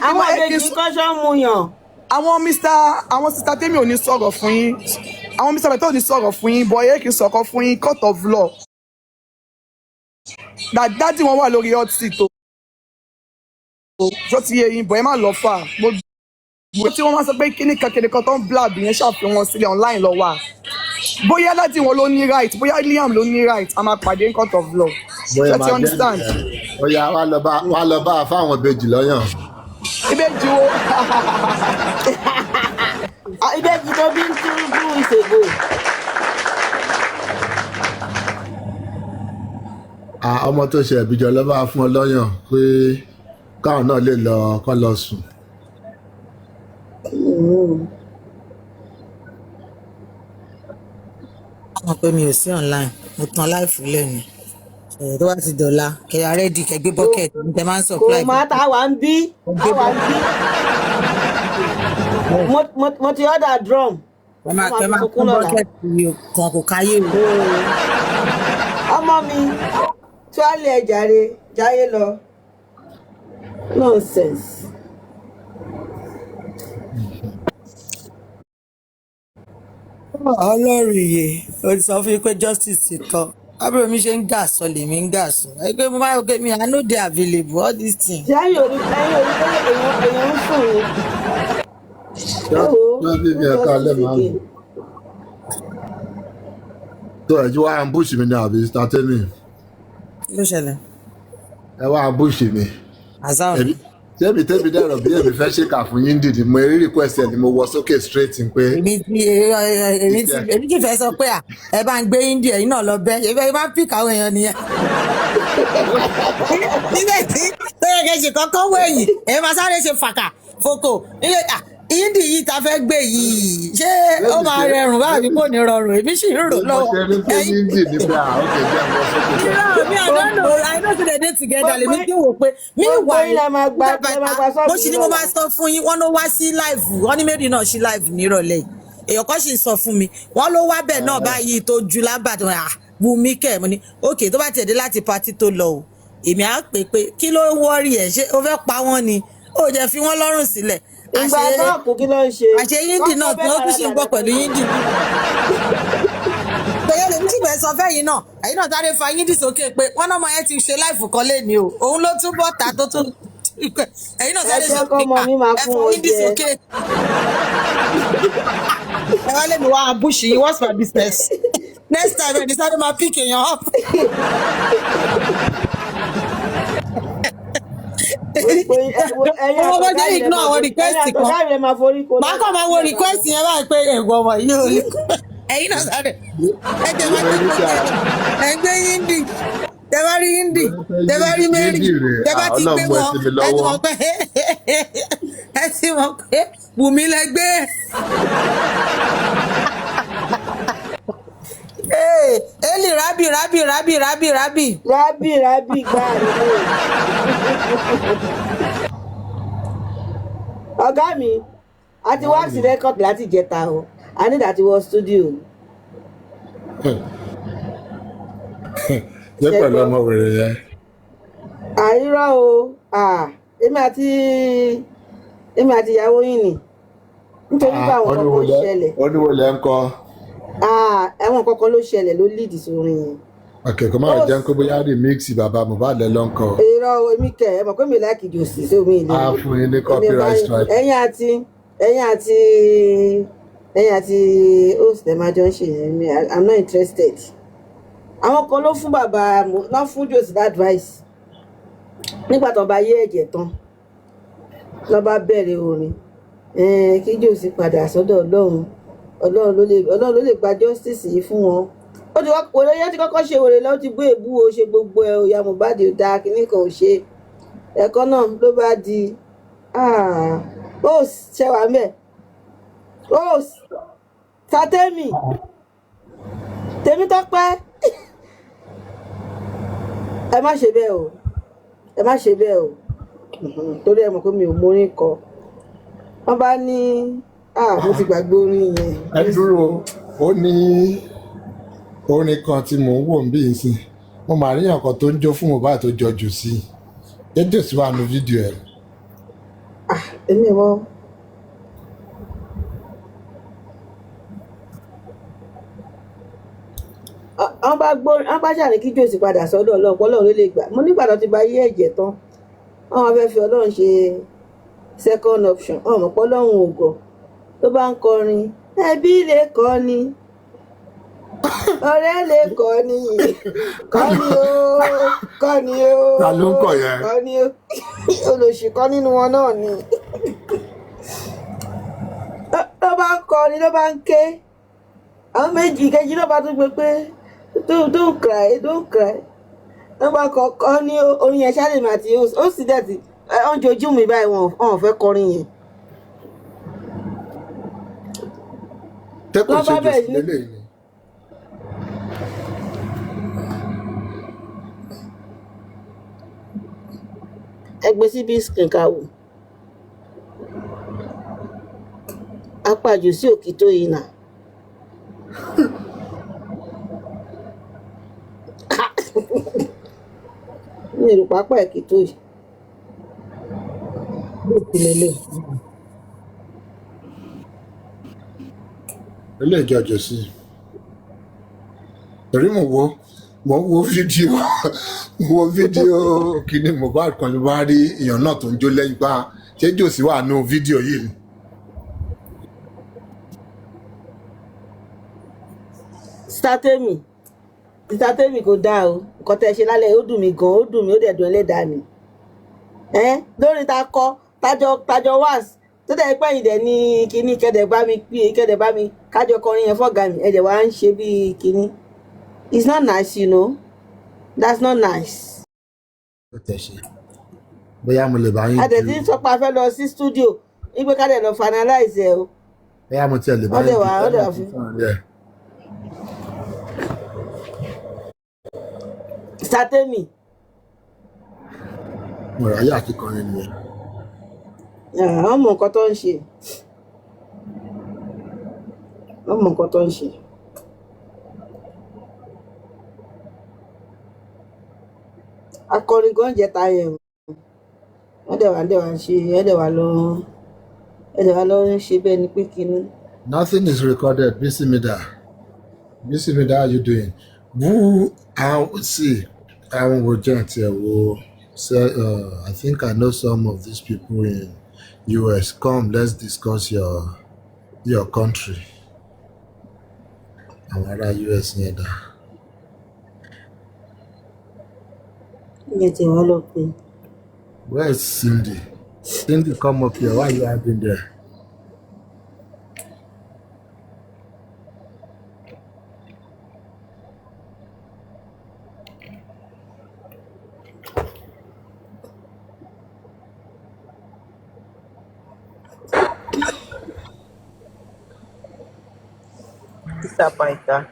àwọn àbẹ̀jì kọ́ṣọ́ mu yàn. àwọn sista tèmi ò ní sọ̀rọ̀ fún yín àwọn Mr Pythagoras ò ní sọ̀rọ̀ fún yín bọ̀ ẹ kì í sọ̀kọ̀ fún yín court of law dáàdì wọn wà lórí hot seat o tó ti yé yín bọ̀ ẹ má lọ fà gbogbo tí wọ́n máa sọ pé kíní kan tó ń blab yẹn ṣàfihàn sílẹ̀ online lọ wà bóyá dáàdì wọn ló ní right bóyá Liam ló ní right a máa pàdé in court of law ṣe ti understand. bóyá wà lọ bá a fáwọn ìbejì lọ́yàn. ìbejì wo. ìbejì tó bí ń túrú ìṣègùn. ọmọ tó ṣe ìbíjọ lọ bá fún ọ lọ́yàn pé káwọn náà lè lọ kọ́ lọ sùn. Wọ́n pé mi ò sí online. Mo tan láìfù lẹ́nu. Tó bá ti dọ̀la, kẹ́ ya ready, kẹ́ gbé bucket. Tẹ máa ń kò supply. má ta wà ń bí Gbé àwa ń bí mo ti order drum Kẹ́ máa fi sunkún kún lọ́la. bucket kan kò káyé o. ọmọ mi tíwálé ẹ jàre jáyé lọ nonsense. Ọlọ́run iye, o ti sọ fún mi pé justice ti tọ́. Ábúrò mi ṣe ń gà sọ lèmi ń gà sọ. Ẹgbẹ́ mo máa ń gbé mi, I no dey available, all these things. ṣé ẹ̀yin ò rí pé èèyàn ń sùn ni. ẹ wo Just bí ẹ̀ka alẹ́ máa ń bọ̀. tó ẹ̀ jí wá ambush mi ní àbí entertaining Kí ló ṣẹlẹ̀? ẹ wá ambush mi. Àzá ọ̀nà. Tẹ́bi dẹ̀rọ̀ bí èmi fẹ́ ṣèkà fún yín dìdí mo rí request ẹ̀ ni mo wọ sókè straight n pé. Èmi kì í fẹ́ sọ pé ẹ bá ń gbé India yìí náà lọ bẹ́ ẹ bá ń pìkà àwọn èèyàn nìyẹn. Nígbà tí tó yẹ kẹ́ ṣe kọ́kọ́ wẹ̀yìn ẹ máa sáré ṣe fàkà fòkò Indi yìí ta fẹ́ gbé yìí ṣé ó máa rẹrùn báàbí kò ní rọrùn èmi sì ń rò lọ́wọ́. mo ṣe ní pé Indi nígbà ókè jẹ́ àwọn sókè. Mi I don't know I know say they dey together lèmi kí wò pé mi wà mo sì ní mo máa sọ fún yín wọ́n ló wá sí live wọ́n ní méjì náà sí live nírọ̀lẹ́ yìí èèyàn kan sì sọ fún mi wọ́n ló wá bẹ́ẹ̀ náà báyìí tó ju lábàdàn Wunmi kẹ̀ mo ní òkè tó bá tẹ̀dé láti patí tó lọ o èmi á pè pé kí ló wọ́ọ̀rì ẹ̀ ṣé ó fẹ́ pa wọ́n ni ó jẹ́ fi wọ́n lọ́rùn sílẹ̀. Ìgbà náà kò kí ló ń ṣe. Àṣẹ Yíndì náà tí wọ́n tún sì ń bọ̀ pẹ̀lú Yíndì. Bẹ́ẹ̀ lèmi sì bẹ̀ sọ fẹ́yìn náà ẹ̀yin náà sáré fa Yíndì sókè pé wọ́n náà máa yẹn ti ṣe láìfù kan léni o òun ló tún bọ̀ tà tó tún ẹ̀yin náà sáré sọ pé ẹ fún Yíndì sókè. Ẹ wá lèmi wá ambush yín what's my business next time ẹ̀ ní sáré máa pick èèyàn up. Ọmọ bá jẹ́ ignore àwọn request kan. Màá kàn máa wo request yẹn báyìí pé ẹ̀gbọ́n ọmọ yìí ò lè. Ẹ̀yin náà sáré. Ẹ jẹ́ máa gbé gbogbo ẹ̀ gbé Yíndì. Tẹ bá rí Yíndì. Tẹ bá rí Mary. Tẹ bá ti gbé wọn. Ẹ ti mọ̀ pé Wùmí lẹ gbé. Eli rabi gbà nínú. Ọ̀gá mi a ti wá sí record láti jẹta o a ní láti wọ studio. jẹ́ pẹ̀lú ọmọ wèrè yẹn. Àìrọ́ o èmi àti ìyàwó yín ni nítorí pé àwọn kankan ṣẹlẹ̀. oníwòlẹ̀ ń kọ́. Àwọn kankan ló ṣẹlẹ̀ ló lead sórin yẹn. Akẹ́kọ̀ọ́ máa jẹ́ kó bóyá remix bàbá Mohbad ló ń kọ. Irọ́ èmi kẹ̀ ẹ mọ̀ pé mi láìkì jòsì sí omi ìlú. A fún yín ní copyright strike. ẹ̀yin àti host ẹ̀ máa jọ ń ṣe yẹn I'm not interested. Àwọn kan ló fún bàbá náà fún jòsì advice nígbà tó bá yé ẹ̀jẹ̀ tán ló bá bẹ̀rẹ̀ orin kí jòsì padà sọ́dọ̀ Ọlọ́run ló lè gba justice yìí fún wọn. Ó ti wọ́n yẹn ti kọ́kọ́ ṣe wèrè lọ́wọ́ ti gbé èbú o ṣe gbogbo ẹ̀ òyà Mohbad ò dáa kínní kan ò ṣe ẹ̀kọ́ náà ló bá di host ṣẹwàá mẹ́ host Tatemi Tèmítọ́pẹ́ ẹ má ṣe bẹ́ẹ̀ o torí ẹ mọ̀ pé mi ò mórin kọ wọ́n bá ní mo ti gbàgbé orin yẹn. Ẹ dúró ó ní orin kan tí mò ń wò ń bí ìsìn mo máa rí nǹkan tó ń jó fún Mohbad tó jọjú sí i jẹjọ sí wà nù fídíò ẹ. Èmi ò mọ̀. Wọ́n bá ṣàní kí jòsì padà sọ́dọ̀ Ọlọ́run pọ́lọ́run ló lè gbà mo nígbà tó ti bá yé ẹ̀jẹ̀ tán wọ́n fẹ́ fi Ọlọ́run ṣe second option ọmọ pọ́lọ́run ògọ̀ ló bá ń kọrin ẹbí lè kọ́ ni ọ̀rẹ́ lè kọ́ ni kọ́ ni o ta ló ń kọ yẹn. kọ́ ni o olóṣì kan nínú wọn náà ni ló bá ń kọrin ló bá ń ké àwọn méjì kejì ló bá tún gbé pé don't cry ló bá kọ́ ní orin yẹn ṣáà lè mà tí ó sì dẹ̀ tí wọ́n jojú mi báyìí wọn ò fẹ́ kọrin yẹn. tẹ́kọ̀ ṣe jù sí lélẹ̀ yìí. Ẹgbẹ́ síbí kìnkà wò. Apàjù sí òkìtó yìí nà. Mi ò rò pápá ẹ̀kìtó yìí. Bí ìpìlẹ̀ ilé ìjọjọ sí torí mo wo fídíò kíní Mohbad kan ló bá rí èèyàn náà tó ń jó lẹ́yìn pa ṣé jòsí wà nù fídíò yìí ni. Sítátẹ́mì kò dáa o nǹkan tẹ́ ṣe lálẹ́ ó dùn mí gan ó dùn mí ó dẹ̀ dùn ẹlẹ́dàá mi lórí ta kọ tájọ wá tó dẹ̀ pẹ́ yìí dẹ̀ ní kíní kẹ́dẹ̀ bá mi kájọ kọrin yẹn fọ́gà mi ẹ̀dẹ̀ wá ń ṣe bíi kíní it's not nice you know that's not nice. ó tẹ̀ ṣe bóyá mo lè bá yín. àtẹ̀tí sọ pé a fẹ́ lọ sí stúdíò wípé ká dẹ̀ lọ finalize ẹ o. bóyá mo tiẹ̀ lè bá yín ọdẹ wà Sátẹ́mì. mo rà yá àti kọrin nìyẹn. àwọn mọ nǹkan tó ń ṣe akọrin gan jẹta yẹn wọ́n dẹ̀ wá lọ ń ṣe bẹ́ẹ̀ ni pé kíní. Nothing is recorded. Bisimida, how you doing? I will just say, I think I know some of these people in US. Come, let's discuss your country. I'm at US neither. Where is Cindy? Cindy, come up here. Why are you having there? Mr Pythagoras.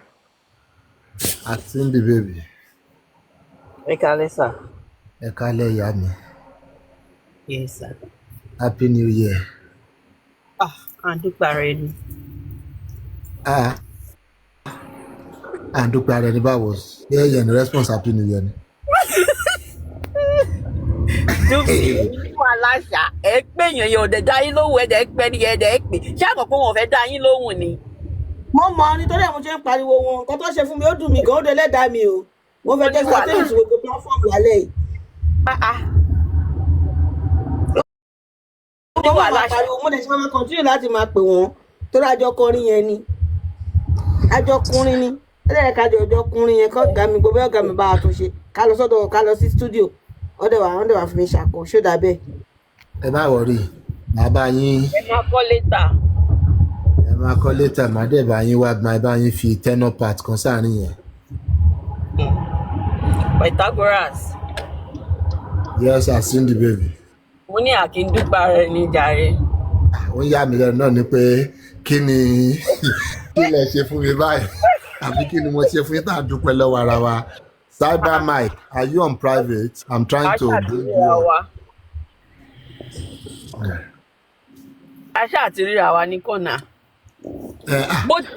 At Cindy, baby. Ẹ káalẹ́ sir. Ẹ káalẹ́ ìyá mi. Yes sir. Happy New Year. Àdúpẹ́ ara ẹni. Àdúpẹ́ ara ẹni báwo? Yẹ́n ní response Happy New Year ni. Dúpẹ́ aláṣà ẹ pé èèyàn yóò dẹ̀ dá yín lóhùn ẹ̀dẹ̀ pẹ́ ní ẹ̀dẹ̀ pè ṣé àmọ̀ pé wọn ò fẹ́ dá yín lóhùn ni. Mo mọ̀ nítorí àwọn ṣe ń pariwo wọn nǹkan tó ṣe fún mi ó dùn mí gan ó dé lẹ́dàá mi o mo fẹ́ jẹ́ Sátẹ́mì sí gbogbo platform lálẹ́ yìí. Mo dẹ̀ ṣe máa continue láti máa pè wọ́n torí àjọkọrin yẹn ni àjọkùnrin ni ẹlẹ́yìn kájọ ọjọ́kùnrin yẹn kọ́ ọ̀gá mi gbogbo ọ̀gá mi bá a tún ṣe ká lọ sí studio ọ̀dẹ̀ wà fi mi ṣàkó ṣódà bẹ́ẹ̀. Ẹ má wọrí màá bá yín. Ẹ máa kọ́ létà. Màá dẹ̀ bá yín wá máa bá yín fi tenor part kan sáàrin yẹn. Pythagoras. Yes, I seen the baby. Mo ní àkíndúpẹ́ ara ẹni jàre. Ó yà mí lẹ́nu náà ni pé kí lẹ ṣe fún mi báyìí àbí kí ni mo ṣe fún yín tá a dúpẹ́ lọ́wọ́ ara wa. Cyber Mike, are you on private? I'm trying to bring you up. Aṣá àti ríra wa ní kọ̀nà.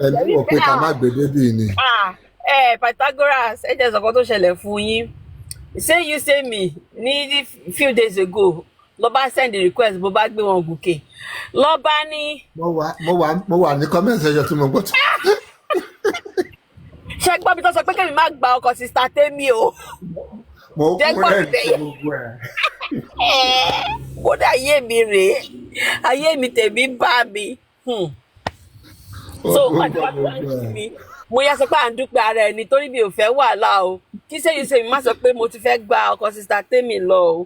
Ẹni wò pé ká má gbé débì ni. Pythagoras ẹ jẹ́ sọ̀kan tó ṣẹlẹ̀ fún yín. Say you say me ní few days ago lọ bá send request bó bá gbé wọn gòkè lọ bá ní. Mo wà ní comment section tí mo gbọ́ tó. Ṣé gbọ́ bí tó sọ pé kẹ́mi má gba ọkọ̀ sí Sátẹ́mì o. Mo kú rẹ̀ ní gbogbo ẹ̀. Kódà ayé mi rèé ayé mi tèmi bá mi. So mo yá sọ pé à ń dúpẹ́ ara ẹni torí mi ò fẹ́ wàhálà o kí sẹ́yìn sẹ́yìn má sọ pé mo ti fẹ́ gba ọkọ̀ sí Sátẹ́mì lọ o.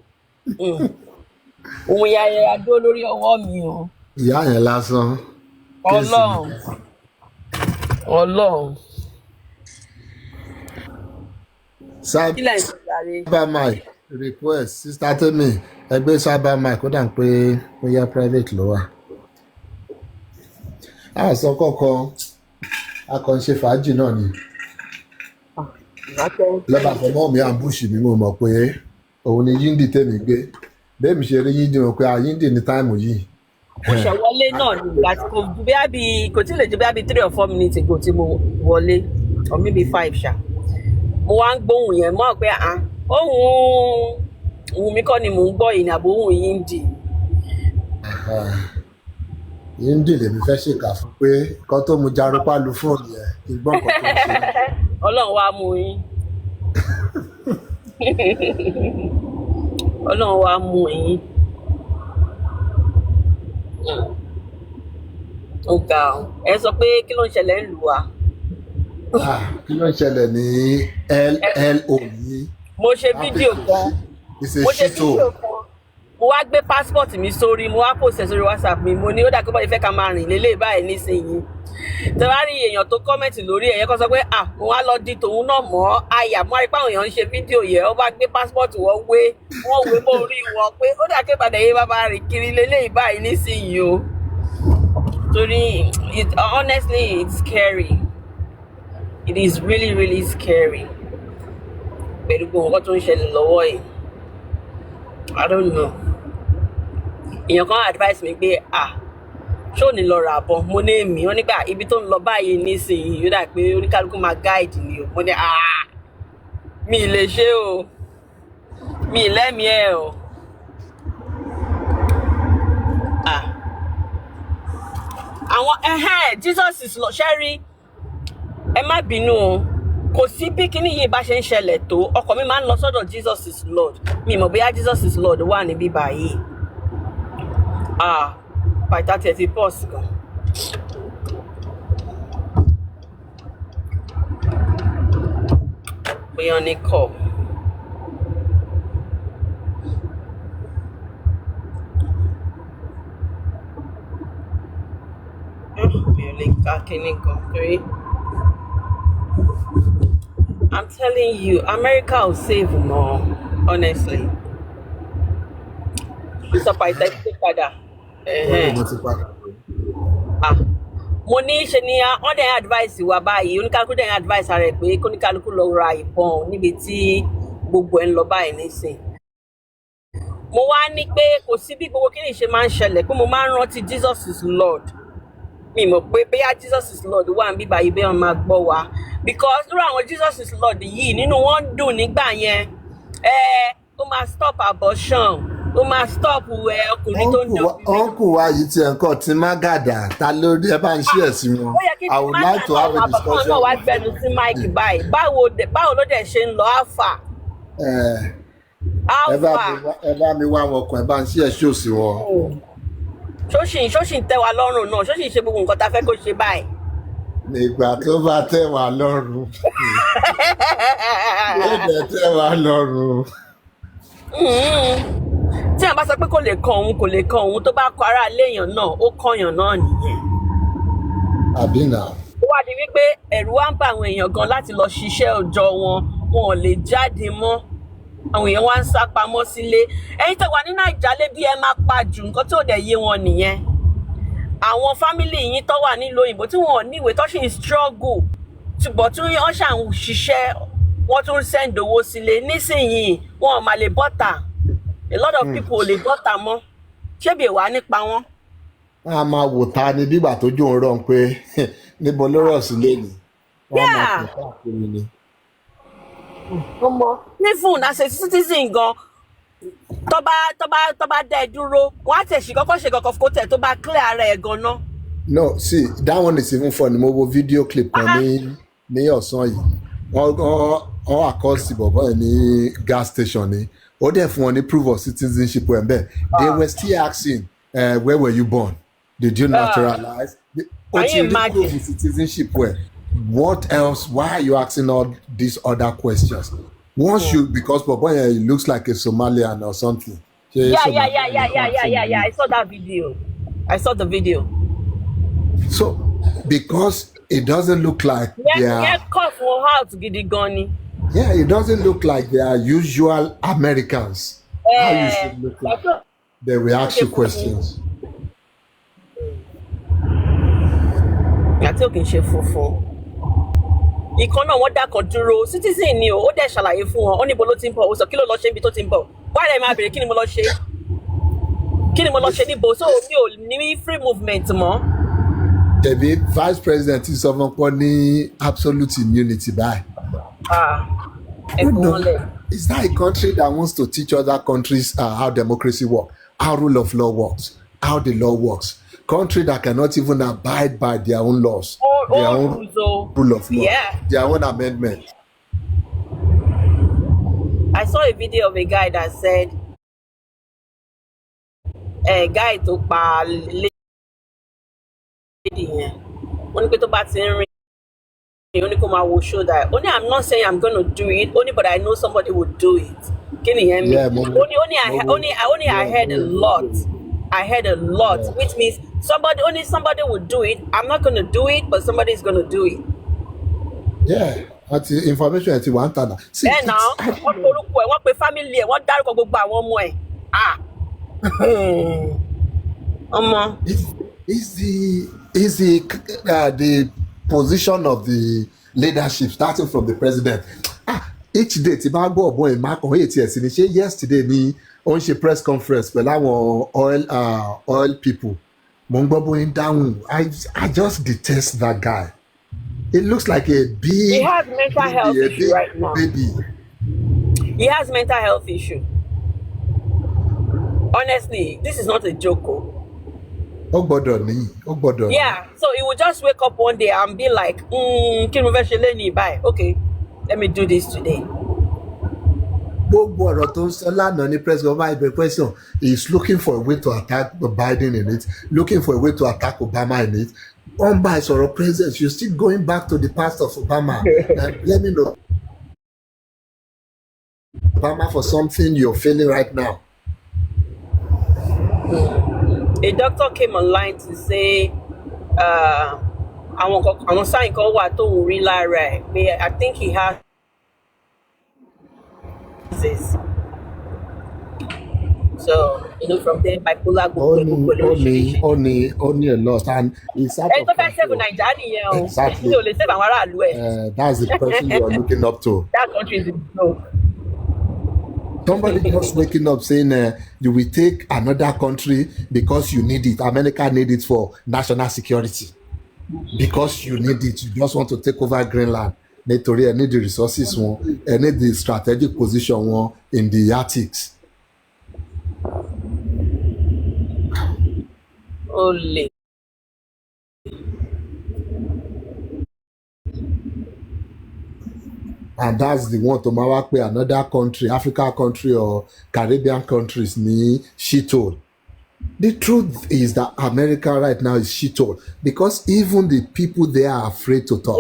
Òun ya ẹ̀yà dó lórí ọwọ́ mi o. Ìyá yẹn lásán. Ọlọ́run. Cyber Mike request Sister Temi ẹgbẹ́ Cyber Mike ó dà ń pé ó yá private ló wà. Àṣọ kọ̀ọ̀kan akọ̀ǹṣe fàájì náà ni. Lọ́ba àfọmọ́ mi àbúṣì mi mo mọ̀ pé òun ni yíǹdì tèmi gbé bẹ́ẹ̀ mi ṣe rí yíndì wọn pé àyíndì ní táìmù yìí. Mo ṣe wọlé náà nígbà tí kò tí lè ju bí 3 or 4 minutes ago tí mo wọlé or maybe 5 ṣá. Mo wá ń gbóhùn yẹn mọ́ pé ohun Wunmi kọ́ ni mò ń gbọ́ yìí ní àbò ohun yíndì. Yíndì lèmi fẹ́ ṣèkà fún pé kọ́ tó mu jarúpá lu fóònù yẹn kí n gbọ́ nǹkan tó ń ṣe. Ọlọ́run wá mú yín. Ọlọ́run wá mú yín. Ó ga ọ. Ẹ sọ pé kí ló ń ṣẹlẹ̀ ń lù wá? Kí ló ń ṣẹlẹ̀ ní LLO yìí? Mo ṣe fídíò kan. Mo wá gbé passport mi sórí, mo wá post ẹ̀ sórí WhatsApp mi, mo ní ó dà pé bọ́ọ̀lù fẹ́ ká máa rìn lélẹ̀ báyìí nísìnyí. Tẹ bá rí èèyàn tó kọ́mẹ̀ntì lórí ẹ̀yẹ kan sọ pé mo wá lọ di tòun náà mọ́ àyà, mo rí pé àwọn èèyàn ń ṣe fídíò yẹn, ó bá gbé passport wọ́n wé mọ́ orí wọn pé ó dà pé padà yé bàbá rìn kiri lélẹ̀ báyìí nísìnyí o. Torí honestly it's scary. It is really really scary. Pẹ̀lú gbogbo nǹkan tó ń ṣẹlẹ̀ lọ́wọ́ yìí. I don't know. Èèyàn kan advice mi pé ṣó ní lọ ra àbọ̀, mo ní èmi wọ́n nígbà ibi tó ń lọ báyìí nísìnyí yóò dà pé oníkálukú máa guide ni o. Mo ní mi ì lè ṣe o, mi ì lẹ́mìí ẹ̀ o. Àwọn Jesus is Lord ṣẹ́rí ẹ má bínú o. Kò sí bí kíní yìí bá ṣe ń ṣẹlẹ̀ tó ọkọ̀ mi máa ń lọ sọ́dọ̀ Jesus is Lord. Mi mọ̀ bóyá Jesus is Lord wà níbí báyìí. Pàtà tiẹ̀ ti pọ̀ sí gan. Bóyá ní kọ̀. Mi ò lè ká kíní kan torí. I'm telling you, America will save more, honestly. Mr Pythagoras. Mo ní ṣe ni wọ́n dẹ̀ advice wa báyìí, oníkálukú dẹ̀ advice ara ẹ̀ pé kóníkálukú lọ ra ìbọn níbi tí gbogbo ẹ̀ ń lọ báyìí nísìn. Mo wá ní pé kò sí bí gbogbo kíni ṣe máa ń ṣẹlẹ̀ pé mo máa ń rántí Jesus is Lord. Mi mọ̀ pé bóyá Jesus is Lord wà níbí báyìí bẹ́ẹ̀ wọ́n máa gbọ́ wa. Because lórí àwọn Jesus is Lord yìí nínú wọn dùn nígbà yẹn ó máa stop abortion ó máa stop ọkùnrin tó ń dùn. Uncle wa yìí ti ẹ̀kọ́ tí má gàdà ta lórí ẹ bá ń ṣí ẹ̀ sí wọn. I would like to have a discussion. náà wá gbẹnu sí Mike báyìí báwo ló dẹ̀ ṣe ń lọ alpha. Ẹ bá mi wá wọn kan ẹ bá ń ṣí ẹ̀ ṣó sí wọn. ṣóṣì ń tẹ́ wa lọ́rùn náà ṣóṣì ń ṣe gbogbo nǹkan tá a fẹ́ kó ṣe báyìí. Nígbà tó bá tẹ́ wa lọ́rùn. Yóò dẹ̀ tẹ́ wa lọ́rùn. Tí a bá sọ pé kò lè kan òun tó bá kọ ara léèyàn náà ó kọyàn náà nìyẹn. Àbí nà. Ó wá di wípé ẹ̀rù wá ń bá àwọn èèyàn gan láti lọ ṣiṣẹ́ ọjọ́ wọn ò lè jáde mọ́. Àwọn èèyàn wá ń sá pamọ́ sílé. Ẹ̀yin tẹ́ wà ní Nàìjíríà lé bí ẹ máa pa jù nǹkan tó dẹ̀ yé wọn nìyẹn. Àwọn fámìlì yín tó wà nílùú òyìnbó tí wọn ò níwèé tó ṣì ń struggle ṣùgbọ́n tí wọ́n ṣà ń ṣiṣẹ́ wọ́n tún send owó sílé nísìnyìí wọn ò máa lè bọ́tà. A lot of people lè bọ́tà mọ́ ṣé bí ìwà nípa wọn. A máa wò ta ni bígbà tó jó ń rán pé níbo ló rọ̀ sílé ni wọ́n máa pè káàkiri ni. Ọmọ ní fún as a citizen gan tó bá dá ẹ dúró wọn á tẹ̀ sí kọ́kọ́ ṣe kọ́kọ́ kó tẹ̀ tó bá clear ara ẹ̀ gan náà. No, see, that one is even funny. Mo wo video clip kan ní ọ̀sán yìí. Wọ́n àkọ́sí bọ̀bọ̀ ẹ̀ ní gas station ni. Ó dẹ̀ fún wọn ní proof of citizenship ẹ̀ bẹ́ẹ̀. They were still asking, where were you born? Did you naturalize? Ó ti rí proof of citizenship ẹ̀. What else? Why are you asking all these other questions? One should, because bọ̀bọ̀ yẹn it looks like a Somalian or something. Yeah. I saw that video. I saw the video. So, because it doesn't look like they are... Yeah, it doesn't look like they are usual Americans. How you should look like. They will ask you questions. Ìkan náà wọ́n dákọ̀ dúró citizen ni ó dẹ̀ ṣàlàyé fún wọn ó níbo ló ti ń bọ̀ ó sọ kí ló lọ ṣe ibi tó ti ń bọ̀ why dẹ̀ máa bèrè kí ni mo lọ ṣe kí ni mo lọ ṣe níbo so mi ò ní free movement mọ́. Tẹ̀bí vice president sọ fún pọ́ ní absolute immunity báyìí. Is that a country that wants to teach other countries how democracy works, how rule of law works, how the law works? Country that cannot even abide by their own laws, their own rule of law, their own amendment. I saw a video of a guy that said, a guy tó pa lady yẹn, ó ní pé tó bá ti ń rìn, ó ní kó máa wo shoulder. Only I'm not saying I'm going to do it, only but I know somebody would do it. Can you hear me? Yeah, I heard a lot. I heard a lot, which means somebody would do it. I'm not going to do it, but somebody's going to do it. Yeah. Àti information ẹ ti wà ń tànà. Ẹ náà wọ́n forúkọ ẹ̀ wọ́n pe family ẹ̀ wọ́n dárúkọ gbogbo àwọn ọmọ ẹ̀. Ọmọ. Is the position of the leadership starting from the president? Each day tí bá gbọ́ ọ̀bọ̀n ẹ̀ máa kàn éèyàn tiẹ̀ sí ni ṣé yesterday ni ó ń ṣe press conference pẹ̀lú àwọn oil people. Mo ń gbọ́ bóyá ń dáhùn. I just detest that guy. It looks like a big. He has mental health issue right now. Baby. He has mental health issue. Honestly, this is not a joke. Ó gbọ́dọ̀ ní. Yeah, so he will just wake up one day and be like, kí ni mo fẹ́ ṣe lẹ́yìn báyìí? Okay, let me do this today. Gbogbo ọ̀rọ̀ tó ń sọ lánàá ní press conference question is looking for a way to attack Biden in it, looking for a way to attack Obama in it. On by sort president, you're still going back to the past of Obama. Let me know Obama for something you're feeling right now. A doctor came online to say, àwọn sign kan wà tó ń rí lára ẹ̀. I think he has this. So, from there, bipolar only a lot, and it's out of control. Exactly. That's the person you are looking up to. That country is no. Somebody just waking up saying you will take another country because you need it. America need it for national security. Because you need it, you just want to take over Greenland. Need the resources need the strategic position in the Arctics. Only. And that's the one to pay another country, African country or Caribbean countries ni shithole. The truth is that America right now is shithole because even the people there are afraid to talk.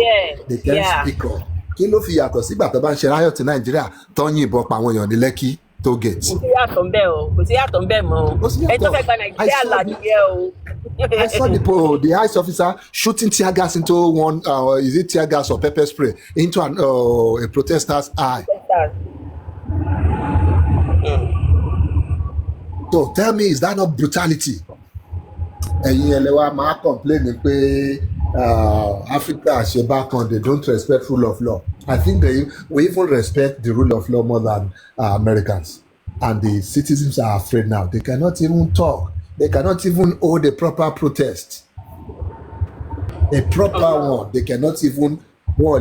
They can't speak up. Kí ló fi yàtọ̀ sígbà tó bá ń ṣe riot ní Nàìjíríà tó ń yìnbọn pa àwọn èèyàn ní Lekki toll gate. Kò sí yàtọ̀ ń bẹ̀ o, kò sí yàtọ̀ ń bẹ̀ mọ́ o. Ẹ tó fẹ́ gba Nàìjíríà làdìyẹ o. I saw the ICE officer shooting tear gas into one, is it tear gas or pepper spray, into a protester's eye. So tell me, is that not brutality? Ẹ̀yin ẹlẹ́wà máa complain pé Africa ṣe bákan, they don't respect rule of law. I think we even respect the rule of law more than Americans. And the citizens are afraid now. They cannot even talk. They cannot even hold a proper protest. A proper one. They cannot even,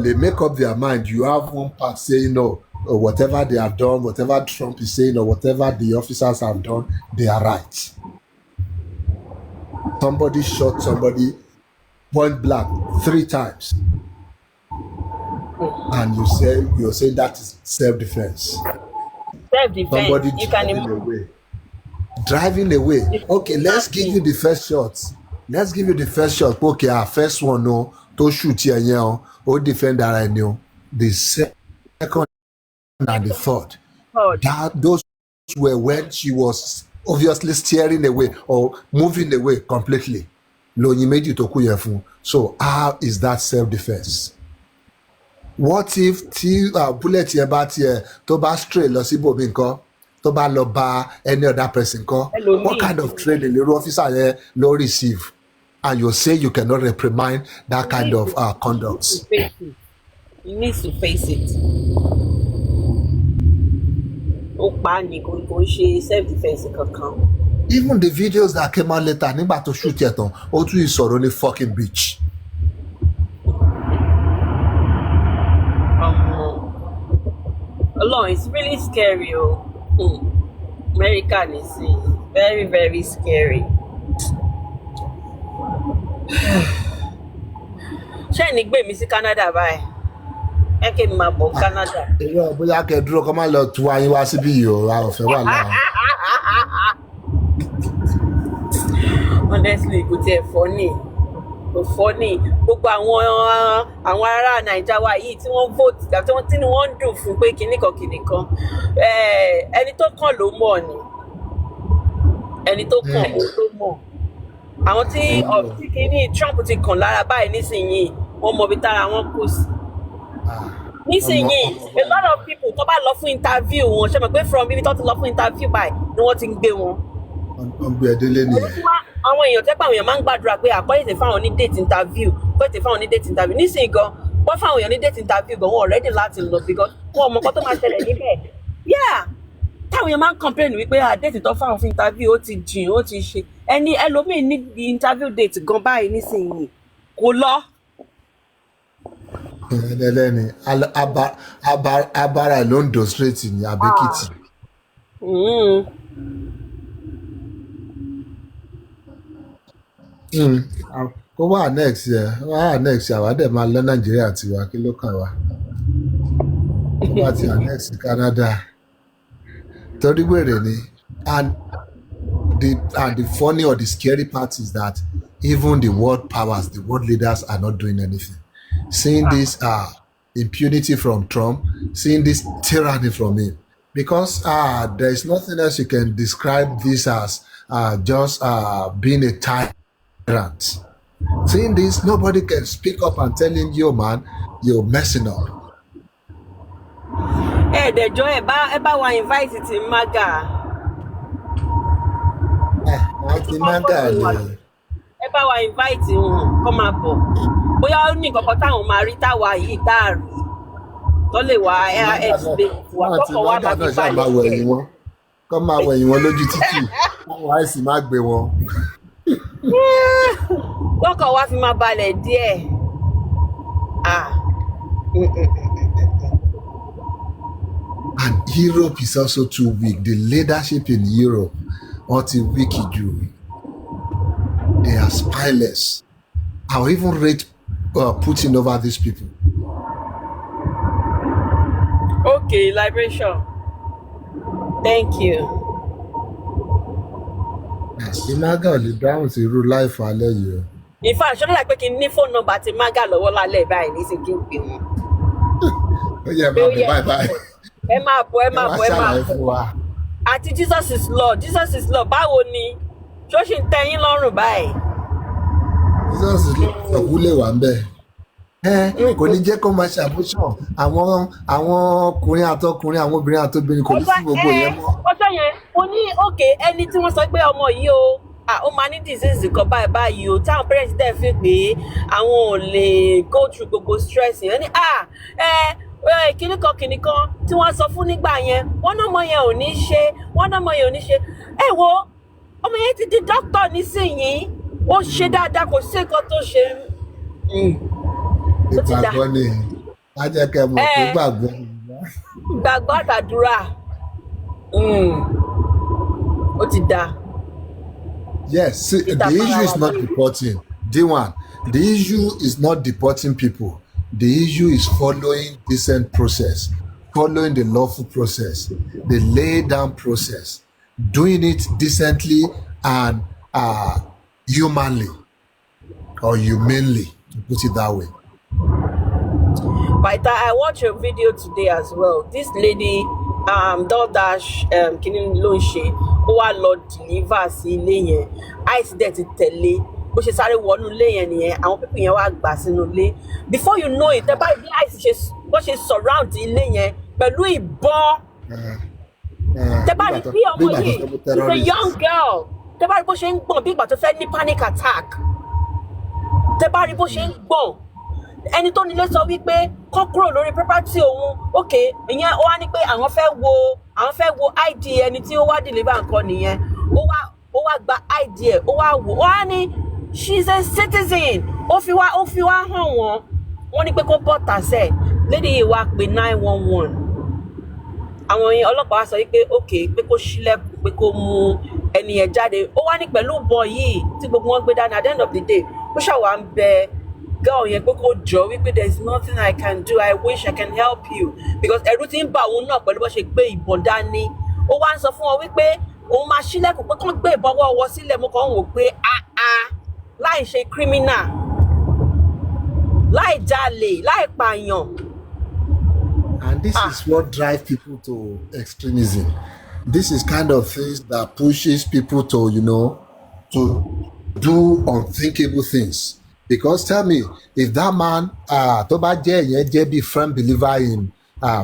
they make up their mind. You have one part saying, no, or whatever they have done, whatever Trump is saying, or whatever the officers have done, they are right. Somebody shot somebody point blank 3 times. And you're saying that is self-defense. Self-defense. Somebody driving away. Okay, let's give you the first shot. Okay, first one, no, to shoot here, or defend that, the second and the third. Those were when she was obviously steering away or moving away completely. So how is that self-defense? What if bullet yẹn bá tiẹ̀ tó bá stray lọ sí bòmí nǹkan tó bá lọ bá any other person nǹkan? What kind of training lérò officer yẹn ló receive? And you say you cannot reprimand that kind of conduct. He needs to face it. Ó pa ni kò ṣe self-defense kankan. Even the videos that came out later, nígbà tó shoot ẹ̀ tán, ó tún ìsọ̀rọ̀ ní fucking beach. Alone, it's really scary. America is very, very scary. Ṣé ní gbé mi sí Canada báyìí? Ẹ kí n máa bọ̀ Canada. Irú bóyá kẹ́ dúró kọ́ máa lọ tu ayé wá síbí yìí o, a ò fẹ́ wà lára. Honestly, kò tiẹ̀ funny. Kò funny. Gbogbo àwọn ará Nàìjíríà wa yìí tí wọ́n vote tí wọ́n ń dùn fún pé kìnnìkan. Ẹni tó kàn ló mọ̀ ni. Ẹni tó kàn ló mọ̀. Àwọn tí kìíní Trump ti kàn lára báyìí nísìnyìí, wọ́n mọ ibi tára wọn kù sí. Nísìnyìí, a lot of people tó bá lọ fún interview wọn, ṣe mọ̀ pé from ibi tó ti lọ fún interview báyìí ni wọ́n ti ń gbé wọn. Wọ́n gbé ẹdínlé nìyẹn. Àwọn èèyàn tẹ́pẹ́ àwọn èèyàn máa ń gbàdúrà pé àkọ́yèsè fáwọn ní date interview kọ́yèsè fáwọn ní date interview nísìnyí gan wọ́n fáwọn èèyàn ní date interview gan wọ́n ready láti lọ because wọ́n mọ̀ nǹkan tó máa ṣẹlẹ̀ níbẹ̀. Yeah, táwọn èèyàn máa ń complain wípé date tó fáwọn fún interview ó ti jìn ó ti ṣe ẹni ẹlòmíì ní interview date gan báyìí nísìnyí kò lọ. Ẹlẹ́ni abara Londo straight ní Abẹ́kìtì. Kó wà next àwa dẹ̀ máa lọ Nàìjíríà tiwa kí ló kàn wá. Kó wà tí next Canada. Torí wèrè ni and the funny or the scary part is that even the world powers, the world leaders are not doing anything. Seeing this impunity from Trump, seeing this tyranny from him, because there is nothing else you can describe this as just being a tyrant. Seeing this, nobody can speak up and telling you, man, you're messing up. Dẹjọ́ ẹ bá wa invite ti MAGA. Wọ́n ti MAGA ni. Ẹ bá wa invite wọn kọ́ máa bọ̀. Bóyá ó ní nǹkan kan táwọn máa rí táwa yìí táàrí. Tó lè wá explain wà kọ́kọ́ wá máa fi balẹ̀ kẹ́. Kọ́ máa wẹ̀yìn wọn lójú títì. Wọ́n wá sì máa gbé wọn. Kọ́kọ́ wá fi máa balẹ̀ díẹ̀. And Europe is also too weak. The leadership in Europe are too weak. They are spineless. I will even rate Putin over these people. Okay, liberation. Thank you. The MAGA ò lè dáhùn sí irú life alẹ́ yìí o. In fact, ṣọ́nà láìpẹ́ kí n ní fóònù nọ́mbà ti MAGA lọ́wọ́ lálẹ́ báyìí ní sí kí n pè wọ́n. Ó yẹ máa bọ̀ báyìí. Ẹ máa bọ̀. Àti Jesus is Lord, Jesus is Lord. Báwo ni? Ṣó ṣì ń tẹ́ yín lọ́rùn báyìí? Jesus is Lord. Ọ̀kúlẹ̀ wà ń bẹ̀. Kò ní jẹ́ kó máa ṣàbùsàn àwọn ọkùnrin àtọkùnrin àwọn obìnrin àtobìnrin kò ní sí gbogbo yẹn mọ́. Ọjọ́ yẹn mo ní òkè ẹni tí wọ́n sọ pé ọmọ yìí ó máa ní disease kan báyìí o táwọn parents dẹ̀ fi pé àwọn ò lè go through gbogbo stress yẹn ní kìnìkan tí wọ́n sọ fún nígbà yẹn wọ́n náà ọmọ yẹn ò ní ṣe ẹ wo ọmọ yẹn ti di doctor nísìnyí ó ṣe dáadáa kò sí nǹkan tó ṣe. Ìgbàgbọ́ ni ajẹ́kẹ́ mọ̀ tó gbàgbọ́. Gbàgbọ́ àtàdúrà ó ti dá. Yes, see, the issue is not deporting. D1, the issue is not deporting people. The issue is following decent process, following the lawful process, the lay down process, doing it decently and humanly or humanely, to put it that way. But I watched a video today as well. This lady, DoorDash, kini ló ń ṣe, ó wá lọ deliver sí ilé yẹn. Ice dẹ̀ ti tẹ̀lé. Bó ṣe sáré wọnú ilé yẹn nìyẹn, àwọn pípọ̀ yẹn wá gbà sínú ilé. Before you know it, tẹ́ bá bí Ice bó ṣe surround ilé yẹn pẹ̀lú ìbọn. Tẹ́ bá rí bí ọmọ yìí, she's a young girl. Tẹ́ bá rí bó ṣe ń gbọ̀n bí ìgbà tó fẹ́ ní panic attack. Tẹ́ bá rí bó ṣe ń gbọ̀n. Ẹni tó nílé sọ wípé kọ́ kúrò lórí property òun. Okay, ìyẹn ó wá ní pé àwọn fẹ́ wo ID ẹni tí ó wá deliver nǹkan nìyẹn. ó wá gba ID ẹ̀ ó wá wò ó wá ní she's a citizen ó fi wá hàn wọ́n ní pé kó bọ́ta sẹ́ẹ̀ lady yìí wá pé 911 àwọn yẹn ọlọ́pàá wá sọ wípé okay pé kó ṣílẹ̀kùn pé kó mú ẹni yẹn jáde ó wá ní pẹ̀lú bọ̀ yìí tí gbogbo wọn gbé dání at the end of the day ó ṣàwà ń bẹ girl yẹn pé kó jọ wípé there is nothing I can do I wish I can help you because ẹ̀rù ti ń bà òun náà pẹ̀lú bó ṣe gbé ìbọn dání ó wá ń sọ fún wọn wípé òun máa ṣílẹ̀kùn pé kán gbé ìbọn wọ́wọ́ sílẹ̀ mo kàn ń wò pé láì ṣe criminal láì jalè láì pààyàn. And this is what drives people to extremism. This is kind of things that pushes people to, to do unthinkable things. Because tell me, if that man, tó bá jẹ́ ìyẹn jẹ́ bí firm believer in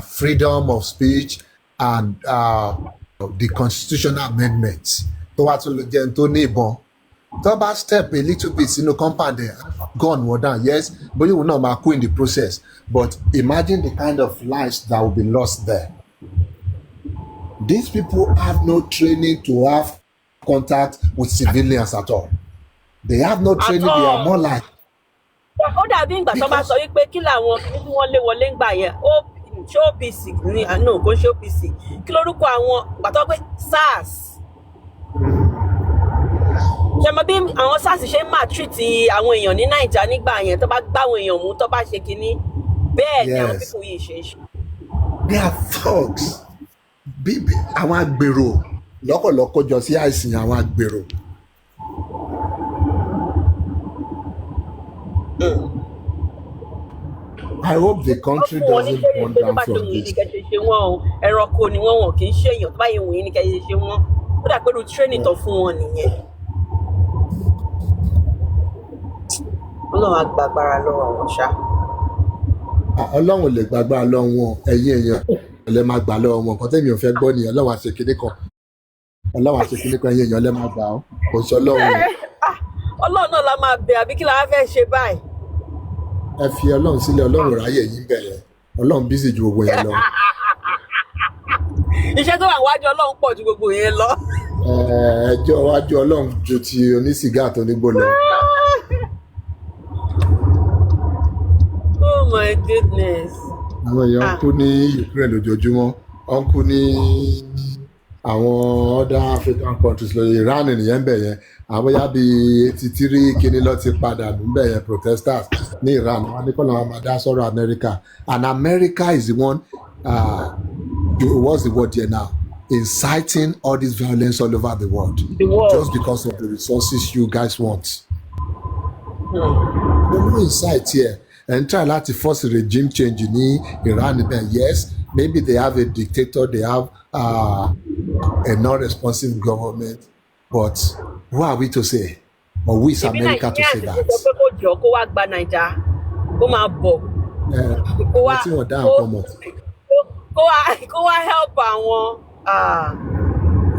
freedom of speech and the constitutional amendments, tó wá tún lè jẹ́ tó ní ìbọn, tó bá step a little bit sínú compound there, gun were down, yes, but you will not máa kú in the process. But imagine the kind of lives that will be lost there. These people have no training to have contact with civilians at all. They have no training, they are more like. Ó dàbí ìgbà tó bá sọ wípé kí làwọn kí wọ́n lé wọlé ń gbà yẹn ṣé OPC ní àná kò ṣe OPC kí lórúkọ àwọn gbàtọ́ pé SARS ṣe mọ bí àwọn SARS ṣe ń máa treat àwọn èèyàn ní Naija nígbà yẹn tó bá gbá àwọn èèyàn mú tó bá ṣe kínní bẹ́ẹ̀ ni àwọn pípọ̀ yìí ṣe é ṣe. They are thugs. Àwọn agbèrò lọ́kọ̀lọ́kọ̀ jọ sí àìsàn àwọn agbèrò. I hope the country doesn't burn down from this. Ẹranko ni wọ́n kì í ṣe èèyàn tó bá yẹ wòye ní kẹ́yẹ ṣe wọ́n ó dà pé training tó fún wọn nìyẹn. Ọlọ́run á gba agbára lọ́wọ́ wọn ṣá. Ọlọ́run lè gbàgbára lọ́wọ́ wọn ẹ̀yin èèyàn lè máa gbà lọ́wọ́ wọn nǹkan tẹ́mi ò fẹ́ gbọ́ nìyẹn Ọlọ́run á ṣe kinní kan ẹ̀yin èèyàn lè máa gbà ọ́ kò sí Ọlọ́run. Ọlọ́run náà la máa bẹ̀ àbí kí la fẹ́ ṣe báyìí. Ẹ fi Ọlọ́run sílẹ̀ Ọlọ́run ráyè yín bẹ̀ yẹn Ọlọ́run bísí ju gbogbo yẹn lọ. Iṣẹ́ tó wà wájú Ọlọ́run pọ̀ ju gbogbo yẹn lọ. Ẹjọ́ wájú Ọlọ́run ju ti onísìgá tó nígbó lọ. Oh my goodness. Àwọn èèyàn kú ní Ukraine lójoojúmọ́ wọ́n kú ní àwọn other African countries lórí Iran nìyẹn bẹ̀ yẹn àwọn yá bíi 83 kíní lọ ti padà níbẹ̀ yẹn protesters ní Iran wọn ní kọ́nà máa dá sọ́rọ̀ America and America is the one what's the word here now inciting all this violence all over the world just because of the resources you guys want. No incite here and try láti force regime change ní Iran níbẹ̀ yes maybe they have a dictator they have a non-responsive government but who are we to say or who is America to say that. Ibi Nàìjíríà ti sọ pé kó jọ kó wá gba Naija kó máa bọ̀ kó wá help àwọn.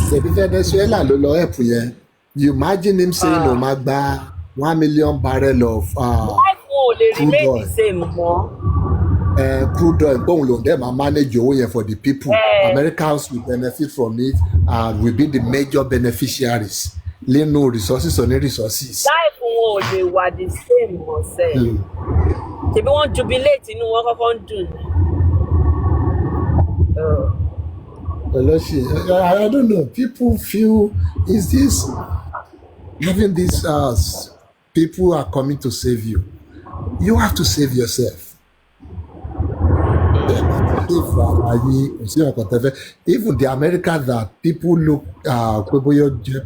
Ṣebí Venezuela ló lọ help yẹn you imagine him saying o máa gba 1 million barrel of crude oil. Crude oil bóun lòun dẹ́ máa manage owó yẹn for the people Americans will benefit from it and will be the major beneficiaries lẹ́nu resources or ní resources. Láìpẹ́ wọn ò lè wà the same mọ̀ sẹ́yìn ṣebí wọ́n jubilate inú wọn kọ́kọ́ ń dùn. I don't know people feel is this having this people are coming to save you have to save yourself. Even the America that people look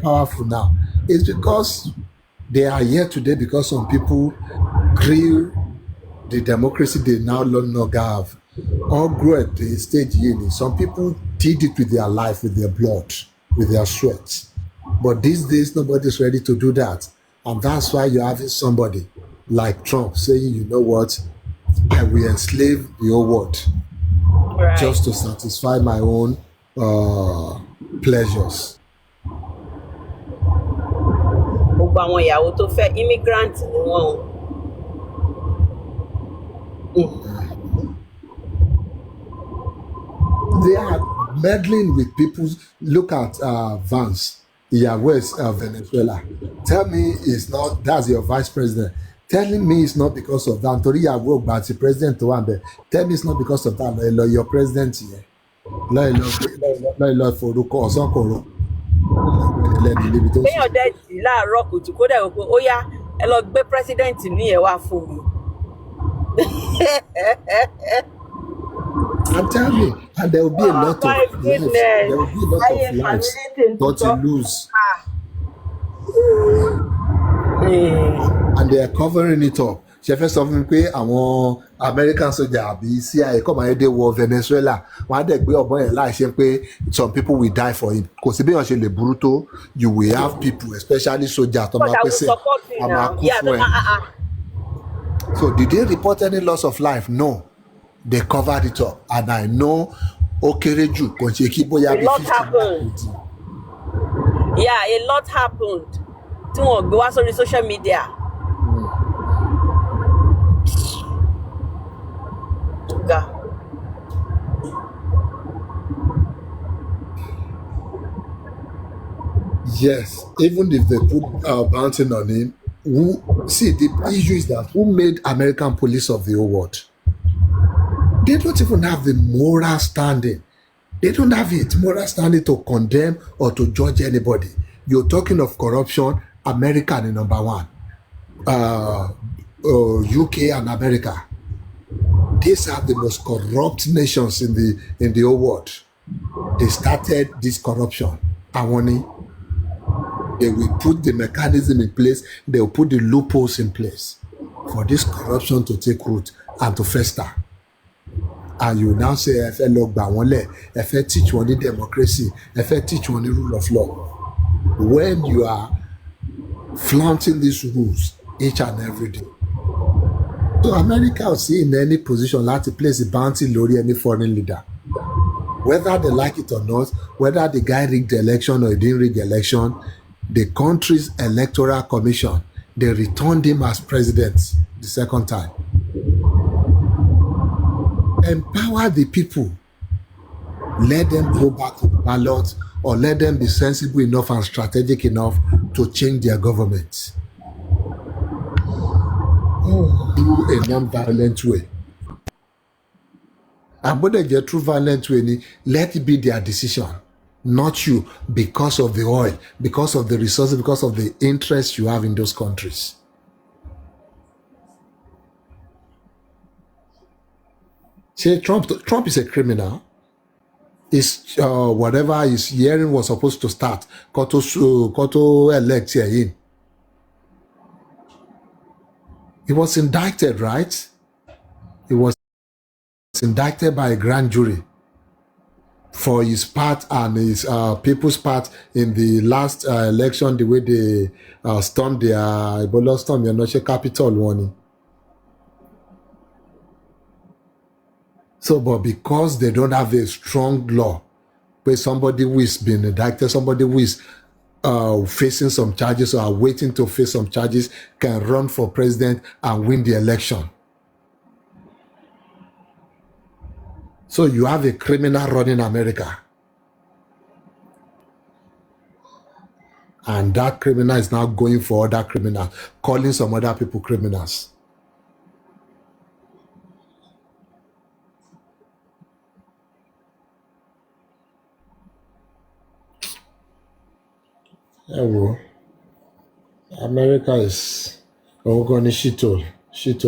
powerful now is because they are here today because some people grew the democracy they now no longer have or grew at the stage here. Some people did it with their life, with their blood, with their sweat. But these days nobody's ready to do that. And that's why you're having somebody like Trump saying, you know what, I will enslave the whole world. Right. Just to satisfy my own pleasures. Gbogbo àwọn ìyàwó tó fẹ́ immigrant ni wọ́n. They are meddling with people. Look at Vance. West Venezuela. Tell me it's not, that's your vice president. Telling me it's not because of that. Torí ìyàwó ògbà àti president tó wà ń bẹ̀. Tell me it's not because of that. Lọ your president yẹn. Lọ forúkọ ọ̀sán kòrò. Lẹ́nu níbi tó kéèyàn dẹ̀ jí láàárọ̀ kùtù kó dẹ̀ wò pé ó yá ẹ lọ gbé president ní ẹ̀ wá fún mi. And tell me, and there will be a lot of lives. There will be a lot of lives not to lose. And they are covering it up. Ṣé fẹ́ sọ fún mi pé àwọn American soldier àbí CIA kọ́ máa dé wọ Venezuela wọ́n á dẹ̀ gbé ọ̀bọ̀n yẹn láì ṣe pé some people will die for him. Kò sí bí wọ́n ṣe lè burú tó, you will have people, especially soldiers tó máa pèsè àmà kú fún ẹ. So did they report any loss of life? No. They covered it up, and I know Okereju kò ṣe kí bóyá bí 50 happened. Yeah, a lot happened. Tí wọ́n gbé wá sórí social media. Yes, even if they put bouncing on him, the issue is that who made American police of the whole world? They don't even have the moral standing. They don't have it, moral standing to condemn or to judge anybody. You're talking of corruption, America is number one. UK and America. These are the most corrupt nations in the whole world. They started this corruption. They will put the mechanism in place. They will put the loopholes in place for this corruption to take root and to fester. And you now say, if I teach one the democracy, if I teach one the rule of law. When you are flaunting these rules each and every day. So America will see in any position like to place a bounty lórí any foreign leader. Whether they like it or not, whether the guy rigged the election or he didn't rig the election, the country's electoral commission, they returned him as president the second time. Empower the people. Let them go back to the ballot, or let them be sensible enough and strategic enough to change their government. Do a non-violent way. And when they get through violent way, let it be their decision, not you, because of the oil, because of the resources, because of the interest you have in those countries. Say Trump is a criminal. Is whatever his hearing was supposed to start, Koto elect here in. He was indicted, right? He was indicted by a grand jury for his part and his people's part in the last election, the way they stormed their Ebola storm, Capitol one. So, but because they don't have a strong law, where somebody who is being indicted, somebody who is facing some charges or are waiting to face some charges can run for president and win the election. So you have a criminal running America. And that criminal is now going for other criminals, calling some other people criminals. America is shito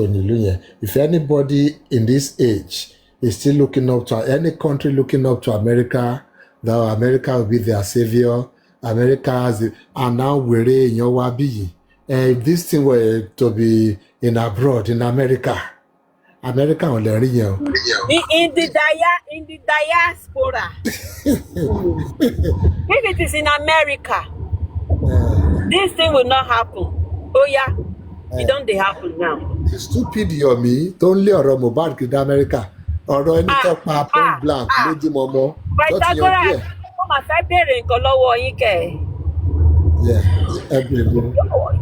nílùú yẹn. If anybody in this age is still looking up to any country looking up to America, that America will be their savior. America has it, and now we're in your wabi. If this thing were to be in abroad, in America will learn you. In the diaspora. If it is in America, this thing will not happen. Oh yeah, it don't happen now. The stupid yomi don't lay ọ̀rọ̀ Mohbad kid America. Ọ̀rọ̀ ẹni tó pa point blank lójúmọmọ. Pythagoras, ó máa fẹ́ béèrè nǹkan lọ́wọ́ yín kẹ̀.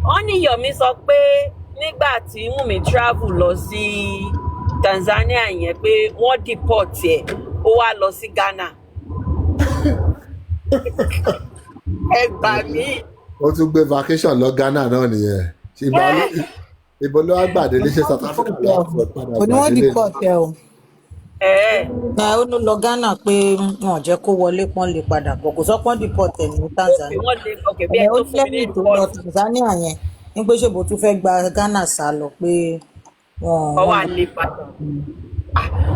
Wọ́n ní Yomi sọ pé nígbà tí Wunmi travel lọ sí Tanzania yẹn pé wọ́n deport ẹ̀ ó wá lọ sí Ghana. ẹ gbà mí. Ó tún gbé vacation lọ Ghana náà nìyẹn. Ibo ló wá gbàdé léṣe South Africa ló wá fọ padà Òní wọ́n gbàdé lé. deport ẹ o. Ó ló lọ Ghana pé wọn ò jẹ́ kó wọlé pọ́n lè padà bọ̀ kò sọ pọ́n deport ẹ̀ ní Tanzania. Wọ́n lè ọkẹ́ bí ẹ Ó tó fún mi ní lẹ́yìn tó lọ Tanzania yẹn ní pé ṣèbò tún fẹ́ gba Ghana sá lọ pé ọwọ́ àlè padà.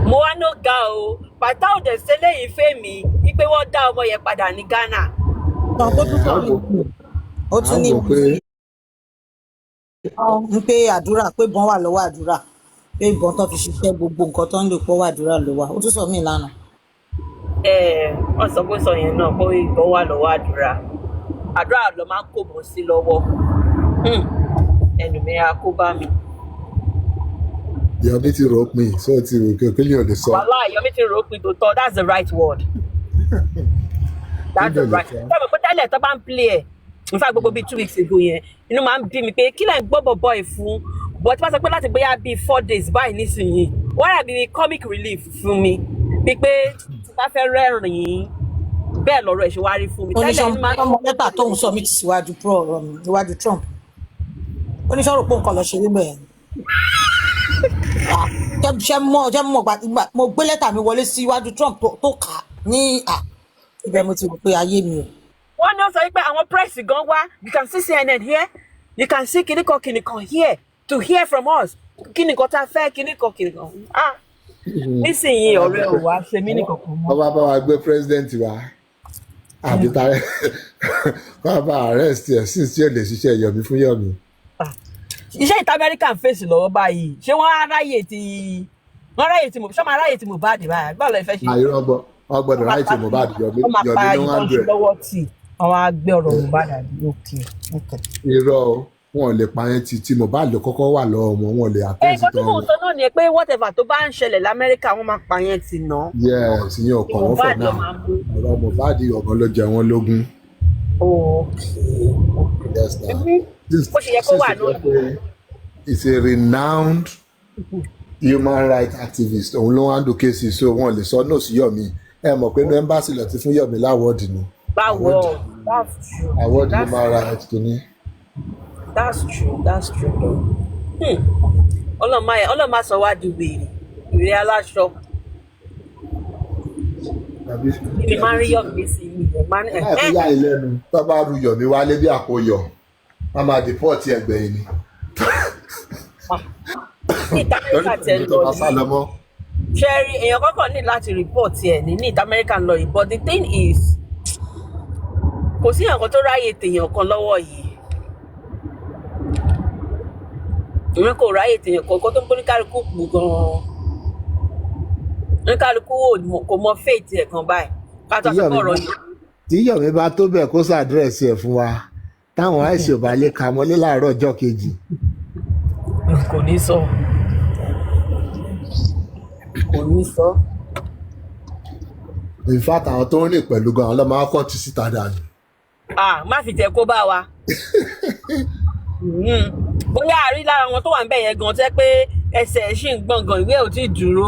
Mo wá ló ga o pàtà òde sílẹ̀ yìí fẹ́ mi wípé wọ́n dá ọmọ yẹn padà ní Ghana. Ó tún ní ń pé àdúrà pé ìbọn wà lọ́wọ́ àdúrà pé ìbọn tó fi ṣiṣẹ́ gbogbo nǹkan tó ń lò pọ̀ wà àdúrà ló wà. Ó tún sọ mí lánàá. Wọ́n sọ pé sọ yẹn náà pé ìbọn wà lọ́wọ́ àdúrà. Àdúrà ló máa ń kó bọ̀ sí lọ́wọ́. Ẹnu mi á kó bá mi. Yomi ti rò pin so ti rò kí ni o lè sọ. Wàhálà Yomi ti rò pin tó tọ́ that's the right word. That's the right. Tẹ́lẹ̀ pé tẹ́lẹ̀ tó bá ń play ẹ̀ in fact gbogbo bíi 2 weeks ago yẹn inú máa ń bí mi pé kí lẹ́yìn gbọ́ bọ̀bọ̀ ẹ̀ fún but tí wọ́n sọ pé láti gbéyà bíi 4 days báyìí nísìnyí wọ́n rà bíi comic relief fún mi bíi pé tí bá fẹ́ rẹ́rìn-ín bẹ́ẹ̀ lọ́rọ̀ ẹ̀ ṣe wá rí fún mi. Oníṣẹ́ ọmọ lẹ́tà tóun sọ mí ti síwájú níwájú Trump. Oníṣẹ́ rò pé nǹkan lọ ṣe níbẹ̀ yẹn. Jẹ́ mọ̀ gbà mo gbé lẹ́tà mi wọlé síwájú Trump tó kà á ní ibẹ̀ mo ti rò pé ayé mi o. Wọ́n ní ó sọ pé àwọn press gan wá you can see CNN here you can see kìnìkan here to hear from us kìnìkan tá a fẹ́ kìnìkan. Nísìnyí ọ̀rẹ́ ò wá ṣe mí nìkan kan mọ́. Ọba bá wa gbé president wa àbí tààrẹ wọ́n bá arrest ẹ̀ sí tí ò lè ṣiṣẹ́ Yomi fún Yomi. Iṣẹ́ ìta American face lọ́wọ́ báyìí ṣé wọ́n ráyè tí ṣé máa ráyè tí Mohbad báyìí gbọ́dọ̀ lè fẹ́ ṣe. Àyè wọ́n gbọ́dọ̀ ráyè tí Mohbad Yomi wọ́n máa pa ní ìtọ́jú 100. lọ́wọ́ tì àwọn agbẹ́ ọ̀rọ̀ Mohbad àbí òkè. Irọ́ wọn ò lè pa yẹn tí Mohbad ló kọ́kọ́ wà lọ́wọ́ wọn wọn lè àtẹ́sí tán. Nǹkan tí mò ń sọ náà ni pé whatever tó bá ń ṣẹlẹ̀ l'Amẹ́ríkà wọ́n máa pa yẹn tì ná. Yes ìyẹn ò kàn wọ́n fọ̀ náà ọ̀rọ̀ Mohbad ọ̀gán ló jẹ wọ́n lógún. Yes na bó ṣe yẹ kó wà lónìí. It's a renowned human rights activist òun ló wá ń do cases so wọn lè sọ no sí Yomi ẹ mọ̀ pé ní embassy lọ ti fún Yomi láwọ́ọ̀dì ni. Báwo that's true. Award human rights kìíní. That's true. Ọlọ́mọ sọ wá di wèrè aláṣọ. Ibi máa ń rí Yomi sí i. Láì yá ìlẹ́nu tó bá ru Yomi wálé bí àkóyọ̀ wọ́n máa deport ẹgbẹ̀yìn ni. Ní ìta Amẹ́ríkà tẹ̀ ń lọ yìí. Ṣẹ́rí èèyàn kọ́kọ́ ní láti report ẹ̀ ní ìta Amẹ́ríkà ń lọ yìí but the thing is kò sí nǹkan tó ráyè tèèyàn kan lọ́wọ́ yìí. Ìwé kò ráyè tèèyàn kankan tó ń bóní kálukú pù gan-an. Ní kálukú kò mọ faith ẹ̀ kan báyìí. Ká tó fi bọ̀rọ̀ yìí. Tí Yomi bá tó bẹ̀ kó sàdírẹ́sì ẹ̀ fún wa táwọn àìsàn ò bá lè ka mọ́lé láàárọ̀ ọjọ́ kejì. Kò ní sọ. In fact àwọn tó ń rìn pẹ̀lú gan-an ló máa kọ́ ti síta dànù. Má fi tẹ̀ kó bá wa. Bóyá àrí lára wọn tó wà níbẹ̀ yẹn gan tẹ́ pé ẹsẹ̀ ṣì ń gbọ̀ngàn ìwé ò tí ì dúró.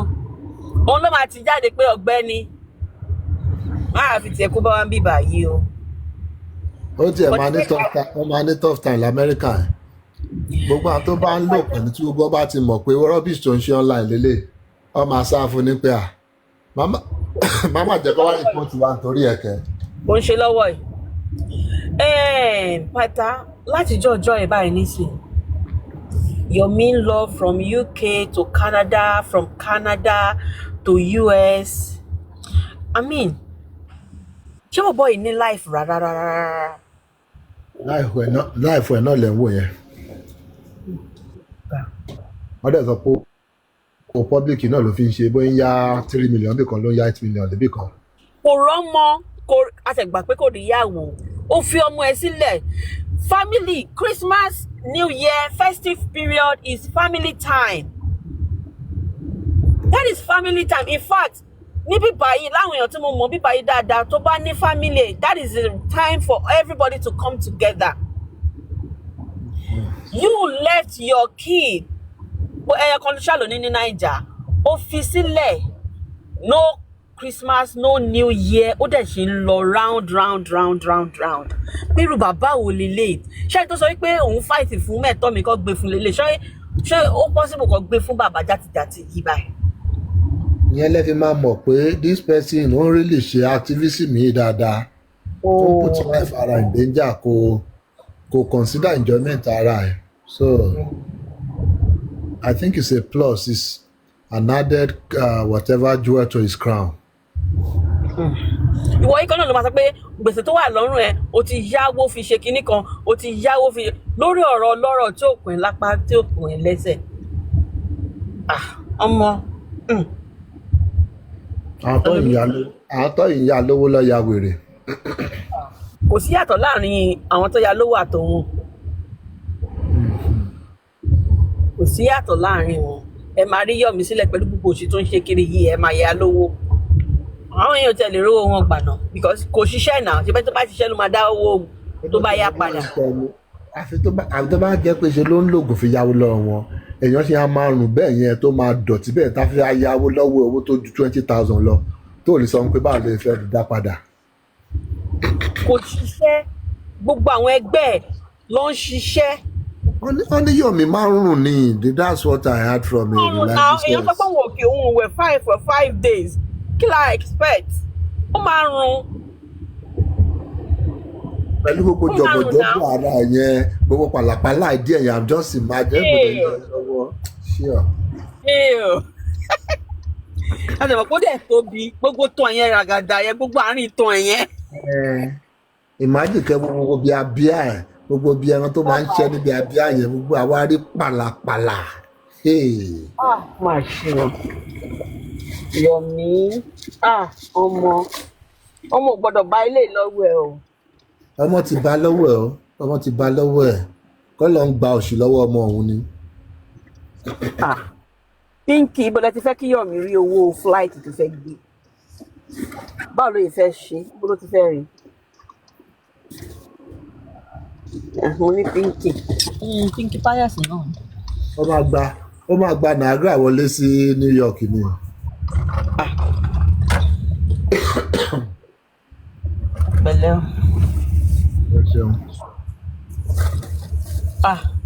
Òun ló máa ti jáde pé ọ̀gbẹ́ni má fi tẹ̀ kó bá wa ń bíbà yìí o. Ó tiẹ̀ máa ní tough time l'Amẹ́ríkà ẹ̀. Gbogbo àwọn tó bá ń lò pẹ̀lú tí gbogbo bá ti mọ̀ pé rubbish tó ń ṣe online lélẹ̀ ọ máa sá fún ní pé màmá jẹ́ kó wá rìpọ́ọ̀tì wa nítorí ẹ̀kẹ́. Mo ń ṣe lọ́wọ́ yìí. Pátá látijọ́ ọjọ́ ẹ̀ báyìí nísìnyí. Yomi ń lọ from UK to Canada, from Canada to US. I mean, ṣé bọ̀bọ̀ yìí ní life rárá? Láìfù ẹ̀ náà lẹ̀ ń wò yẹn. Wọ́n dẹ̀ sọ pé o public náà ló fi ń ṣe bóyá ń yá 3 million bí kan ló ń yá 8 million níbì kan. Kò rọ́mọ àtẹ̀gbà pé kò níyàwó ó fi ọmọ ẹ̀ sílẹ̀. Family Christmas New Year festive period is family time. That is family time. In fact ní bíbá yìí láwọn èèyàn tí mo mọ̀ bíbá yìí dáadáa tó bá ní family that is the time for everybody to come together. You left your kid ẹyọ kan ṣàlò ní Naija ó fi sílẹ̀ no Christmas no New Year ó dẹ̀ ṣe ń lọ round. Bírú bàbá wo lélẹ̀ ṣé tó sọ pé òun fight fún mẹ́tọ́ mi kó gbé fún lélẹ̀ ṣé ó possible kó gbé fún bàbá játijàti yìí báyìí. ìyẹn lẹ fi máa mọ̀ pé this person ò ń really ṣe activism yìí dáadáa ó ń put life ara in danger kò consider enjoyment ara ẹ̀ so I think it's a plus it's an added whatever jewel to his crown. Ìwọ yìí kan náà ló máa sọ pé gbèsè tó wà lọ́rùn ẹ̀ o ti yáwó fi ṣe kinní kan o ti yáwó fi lórí ọ̀rọ̀ ọlọ́rọ̀ tí ò pín lápá tí ò pín lẹ́sẹ̀. Ọmọ. àwọn tó ìyá lówó lọ ya wèrè. Kò sí yàtọ̀ láàrin àwọn tó ya lówó àtòun. Kò sí yàtọ̀ láàrin wọn. Ẹ máa rí Yọ̀mí sílẹ̀ pẹ̀lú gbogbo òṣì tó ń ṣe kiri yìí ẹ máa ya lówó. Àwọn èèyàn tẹ̀lé rówó wọn gbà náà because kò ṣiṣẹ́ náà ṣe bẹ́ẹ̀ tó bá ṣiṣẹ́ ló máa dá owó tó bá yá padà. àfi tó bá jẹ́ pé ṣe ló ń lògùn fi yáwó lọ́wọ́ wọn èèyàn ṣe á máa rùn bẹ́ẹ̀ yẹn tó máa dọ̀tí bẹ́ẹ̀ tá fi yáwó lọ́wọ́ owó tó ju 20,000 lọ tó lè sọ pé báwo lè fẹ́ dá padà. Kò ṣiṣẹ́ gbogbo àwọn ẹgbẹ́ ẹ̀ ló ń ṣiṣẹ́. wọ́n ní Yọ̀mí máa ń rùn ní that's what I heard from him. Èèyàn sọ pé òun òkè òun wẹ̀ for 5 days kí la expect ó máa ń rùn. Pẹ̀lú gbogbo jọ̀bọ̀jọ̀bọ̀ ara yẹn gbogbo pàlàpàlà ìdí ẹ̀yà I'm just imagine lọ́wọ́ sure. Láti mọ̀ pé ó dẹ̀ tóbi gbogbo tán yẹn ràgàdà yẹn gbogbo àárín tán yẹn. Imagine kẹ́ gbogbo bíi abíyá ẹ̀ gbogbo bíi ẹran tó máa ń ṣẹ́ níbi abíyá yẹn gbogbo àwárí pàlàpàlà. Máa ṣe o Yọ̀mí ọmọ ò gbọ́dọ̀ bá ilé lọ́wọ́ ẹ̀ o. ọmọ ti bá lọ́wọ́ ẹ̀ kọ́ ló ń gba òṣì lọ́wọ́ ọmọ òun ni. Pinky bọ́lá ti fẹ́ kí Yọ̀mí rí owó flight tó fẹ́ gbé báwo ló yẹ fẹ́ ṣe bó ló ti fẹ́ rí. Mo ní Pinky páyàsì náà. ó máa gba Niagara wọlé sí New York ni. Pẹ̀lẹ́ o.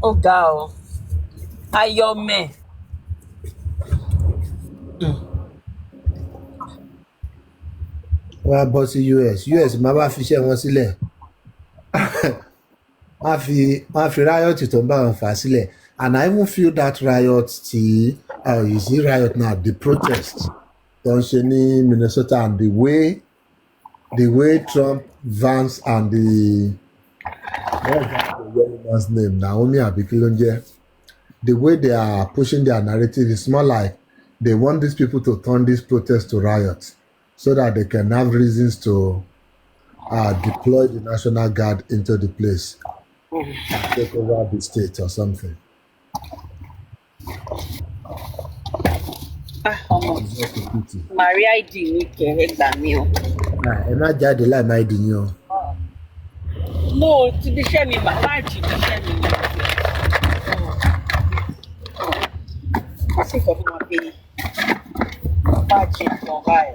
Ó ga ọ Ayọ̀mẹ̀. wọ́n á bọ́ sí US máa bá fi iṣẹ́ wọn sílẹ̀ wọ́n á fi riot tó ń bá wọn fà sílẹ̀ and I even feel that riot you see riot now the protest tó ń ṣe ní Minnesota and the way Trump, Vance and what's that woman's name Naomi Abikilonje the way they are pushing their narrative is more like they want these people to turn this protest to riot so that they can have reasons to deploy the National Guard into the place and take over the state or something. Maria ID ní kẹ̀rẹ́ gbà mí o. Ẹ má jáde láì má ID yín o. Mo ti bí iṣẹ́ mi bàbá àjì bí iṣẹ́ mi ni. Wọ́n sì sọ fún wọn pé bàbá àjì kan báyìí.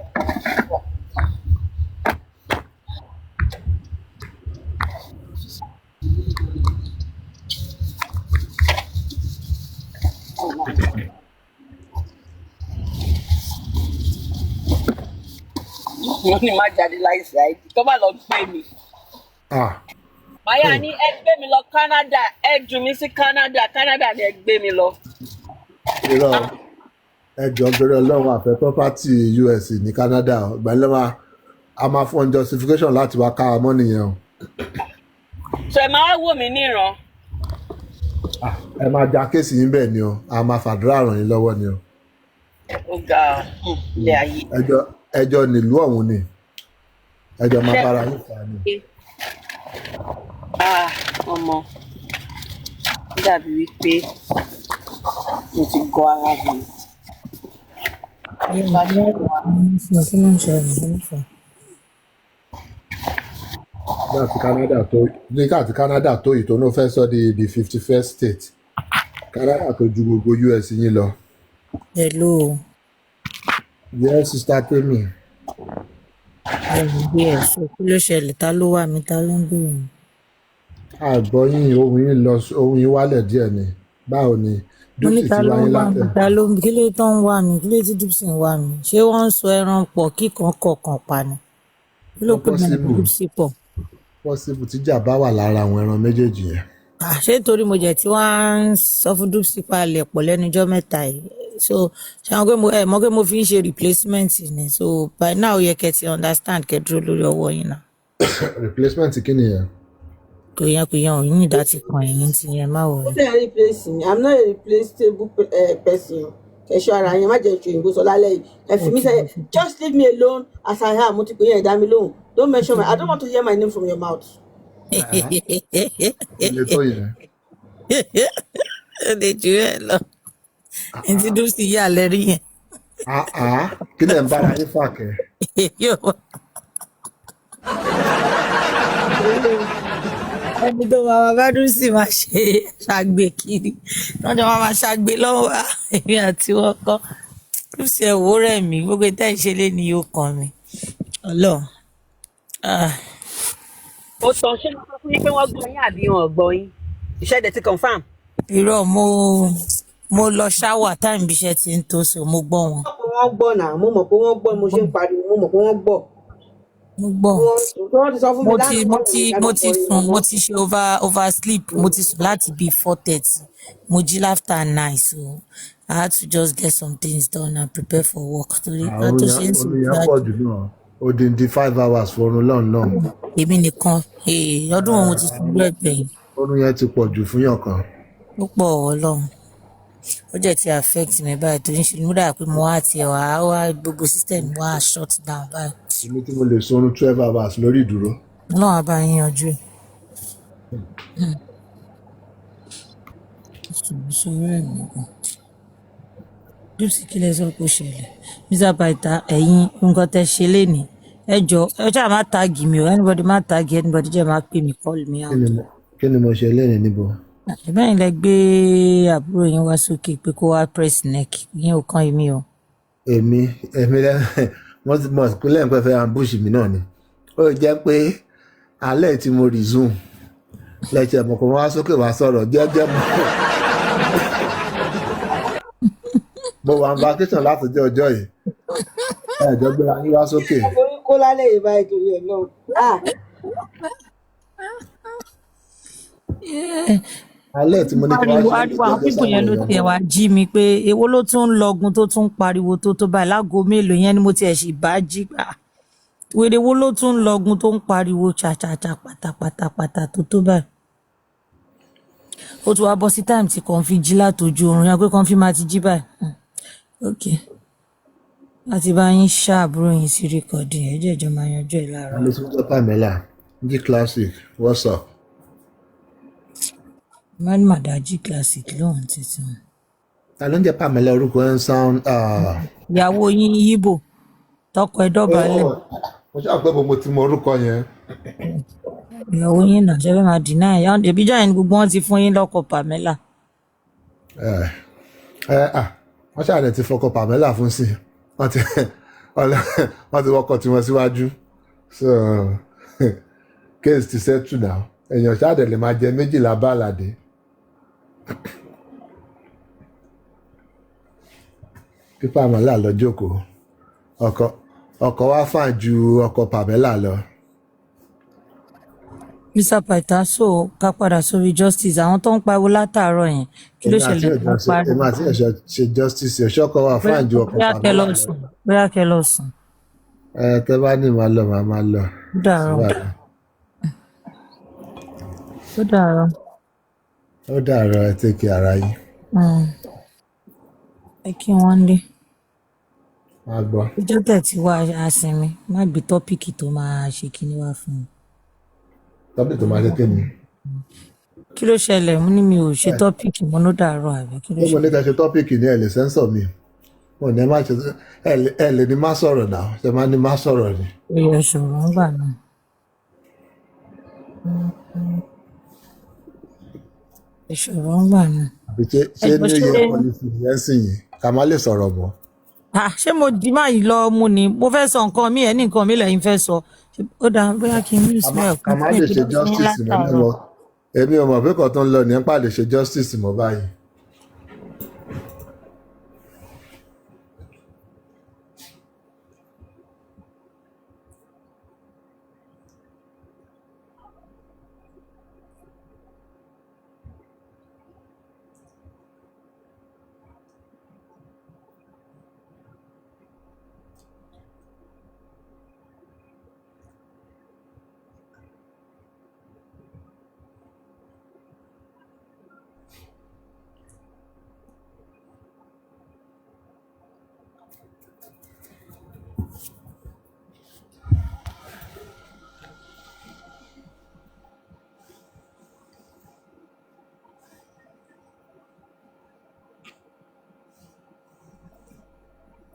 Wọ́n ní má jáde láìsí àìdí tó bá lọ gbé mi. Màyà ní ẹ gbé mi lọ Canada ẹ jù mí sí Canada ni ẹ gbé mi lọ. Irọ́ ẹ jọ nítorí Ọlọ́run àfẹ́ property US ní Canada ìgbà lẹ́wọ̀n a máa fún ọ justification láti wá ká ọmọ nìyẹn o. Ṣé ẹ máa wò mí níran? Ẹ máa ja kéèsì yín bẹ́ẹ̀ ni o a máa fàdúrà ràn yín lọ́wọ́ ni o. Ó ga ilé ayé. Ẹjọ́ nílùú ọ̀hún ni ẹjọ́ máa bára yín fà ni. Ọmọ dàbí wípé mo ti gọ ara mi. Láti Canada tó yìí tó ní ó fẹ́ sọ di the 51st state Canada tó ju gbogbo US yín lọ. Hello. Yes, sister Temi. Yes, kí ló ṣẹlẹ̀? Ta ló wà mí? Ta ló ń bèrè mi? Àgbọ̀ yín ohun yín wálẹ̀ díẹ̀ ni. Báwo ni Mo ní Dupsy ta ti ló wá ń yín wà mí? látẹ̀? Ta ló ń kí ló tó ń wà mí? Kí ló tí Dupsy ń wà mí? Ṣé wọ́n ń sọ ẹran pọ̀ kíkan kọ̀ọ̀kan pa ni? Kí ló Ó pè mí àti possible Dupsy pọ̀? possible tíjà bá wà lára àwọn ẹran méjèèjì yẹn. Ṣé torí mo jẹ̀ tí wọ́n ń sọ fún Dupsy palẹ̀ pọ̀ lẹ́nu ọjọ́ mẹ́ta yìí? So ṣé àwọn pé mọ̀ pé mo fi ń ṣe replacement ni. So by now yẹ kẹ́ ti understand kẹ́ dúró lórí ọwọ́ yín náà. Replacement kí nìyẹn? Kò yẹn ò ní ìdá ti kan ẹ̀yìn ti yẹn má wọ̀. Replace me. I'm not a replaceable person. Ẹ̀ṣọ́ ara yẹn má jẹ́ ìṣòyìnbó ìbò sọ lálẹ́ yìí. Ẹ fi mí sẹ́yìn. Just leave me alone as I am. Mo ti pè yẹn ẹ̀dá mi lóhùn. Don't mention my. I don't want to hear my name from your mouth. Ilé tó yẹn. Ó lè jù ẹ lọ. Ẹni tí Dupsy yà lẹ́rí yẹn. Kí lẹ̀ ń bára yín fà kẹ́? Ẹni tó máa bá Dupsy máa ṣe ṣàgbé kiri lọ́jọ́ máa ṣàgbé lọ́wọ́ èmi àti wọn kọ́ Dupsy ẹ̀wò rẹ̀ mí gbogbo tẹ́ ẹ̀ ṣe lé ní yóò kàn mí Ọlọ́run. ó tán ṣé wọ́n sọ fún yín pé wọ́n gbọ́ yín àbí wọn ò gbọ́ yín iṣẹ́ dẹ̀ ti confam. Irọ́ mo lọ ṣáwà táìmù bí iṣẹ́ ti ń tó so mo gbọ́ wọn. Wọ́n gbọ́ náà mo mọ̀ pé wọ́n gbọ́ mo ṣe ń pariwo mo mọ̀ pé wọ́n gbọ́. Mo gbọ́. Wọ́n ti sọ fún mi lánàá. Mo ti sùn mo ti ṣe oversleep mo ti sùn láti bíi 4:30 mo jí after 9 so I had to just get some things done and prepare for work. Torí ká tó ṣe ń sùn Olùyẹn pọ̀ jù náà. Odindi 5 hours fọrun lọ́nà. èmi nìkan ọdún òun ti sùn lẹ́gbẹ̀ẹ́ yìí. Orun yẹn ti pọ̀ jù fún yàn kan. Ó pọ̀ Ọlọ́run ó jẹ́ ti affect mi báyìí torí ṣe ló dà pé mo wá tiẹ̀ wá gbogbo system wá shut down báyìí. Èmi tí mo lè sunrun 12 hours lórí ìdúró. Ọlọ́run á bá yín yanjú ẹ̀. Ìṣòro ẹ̀ mi gan. Dupsy kí lẹ sọ pé ó ṣẹlẹ̀? Mr Pythagoras ẹ̀yin nǹkan tẹ́ ṣe lénìí ẹ jọ ẹ ṣáà má tagi mi o anybody má tagi anybody jẹ́ má pè mí call me out. Kí ni mo ṣe lẹ́yìn níbo? Bẹ́ẹ̀ lẹ gbé àbúrò yín wá sókè pé kó wá press neck yín ò kàn èmi o. Èmi wọ́n ti mọ̀ pé lẹ́yìn pẹ́ fẹ́ ambush mi náà ni. Ó jẹ́ pé alẹ́ tí mo resume lẹ́sẹ̀ mọ̀ kó wá sókè wá sọ̀rọ̀ jẹ́jẹ́ mọ́. Mo wà ní vacation láti ọjọ́ yìí. Ẹ̀jọ̀ gbéra yín wá sókè. Orí kó lálẹ́ yìí báyìí torí ẹ̀ náà. Alẹ́ tí mo ní kí wá ṣe Ariwo àwọn pípò yẹn ló tiẹ̀ wá jí mi pé èwo ló tún ń lọgun tó tún ń pariwo tó báyìí láago mélòó yẹn ni mo tiẹ̀ sì bá jí gbà. Wèrè wo ló tún ń lọgun tó ń pariwo chàchàchà pátápátápátá tó báyìí. Ó tún wá bọ́ sí táìmù tí kàn fi jí látojú oorun yẹn pé kàn fi máa ti jí báyìí. Ok láti bá yín ṣàbúrò yín sí rékọ̀dì ẹ̀ jẹ́ ìjọ máa yanjú ẹ̀ láàárọ̀. Mo ti jẹ́ Pamela G Classic what's up? Mádàjí classic lóhun títí wọn. Ta ló ń jẹ́ Pamela orúkọ ẹ̀ ń sound. Ìyàwó yín yíbò tọkọ ẹ̀ dọ̀bálẹ̀. Mo ṣáà pé mo ti mọ orúkọ yẹn. Ìyàwó yín náà ṣe fẹ́ máa dìnnà ẹ̀yà ìbíjọ́ yẹn ni gbogbo wọn ti fún yín lọ́kọ Pamela. Wọ́n ṣáà dẹ̀ ti fọkọ Pamela fún sí wọ́n ti wọ́kọ̀ tí wọ́n síwájú so case ti settle now èèyàn ṣáà dẹ̀ lè máa jẹ méjìlá bá àlàdé. Kí Pamela lọ jókòó ọkọ wa fàn ju ọkọ Pamela lọ. Mr Pythagoras so ká padà sórí justice àwọn tó ń pariwo látàárọ̀ yẹn kí ló ṣẹlẹ̀ tó ń pariwo. èmi àti ẹ̀ṣọ́ ṣe justice ẹ̀ṣọ́ kan wà fàn ju ọkọ Pamela lọ. bóyá kẹ́ lọ sùn. Tẹ́ bá ní màá lọ màá máa lọ. Ó dàárọ̀ ẹ tẹ́kì ara yín. Ẹ kí wọ́n lé. Máa gbọ́. Ìjọ́ tẹ̀ tí wá asinmi má gbé tọ́pìkì tó máa ṣe kíní wá fún mi. Tọ́pìkì tó máa ṣe kíni? Kí ló ṣẹlẹ̀? Mo ní mi ò ṣe tọ́pìkì mo ló dàárọ̀ àbí kí ló ṣẹlẹ̀? Mo ní ká ṣe tọ́pìkì ní ẹ̀ lè sẹ́ńsọ̀ mi. Mo ní má ṣe ẹ lè ní má sọ̀rọ̀ náà ṣe máa ní má sọ̀rọ̀ ni. Èèyàn ṣòro ń gbà náà. Ìṣòro ń gbà náà. Àbí ṣé ní iye pọ́lísì yẹn sì yìí ká má lè sọ̀rọ̀ mọ́. ṣé mo di máa yìí lọ mú ni mo fẹ́ sọ nǹkan mi ẹ̀ ní nǹkan mi lẹ́yìn fẹ́ sọ ó dáa bóyá kí n rí ismail ká kan má fún lè ṣe ìpínlẹ̀ fún yín justice mọ́ ní látàárọ̀. lọ èmi ò mọ̀ pé kò tó ń lọ nípa lè ṣe justice mọ́ báyìí.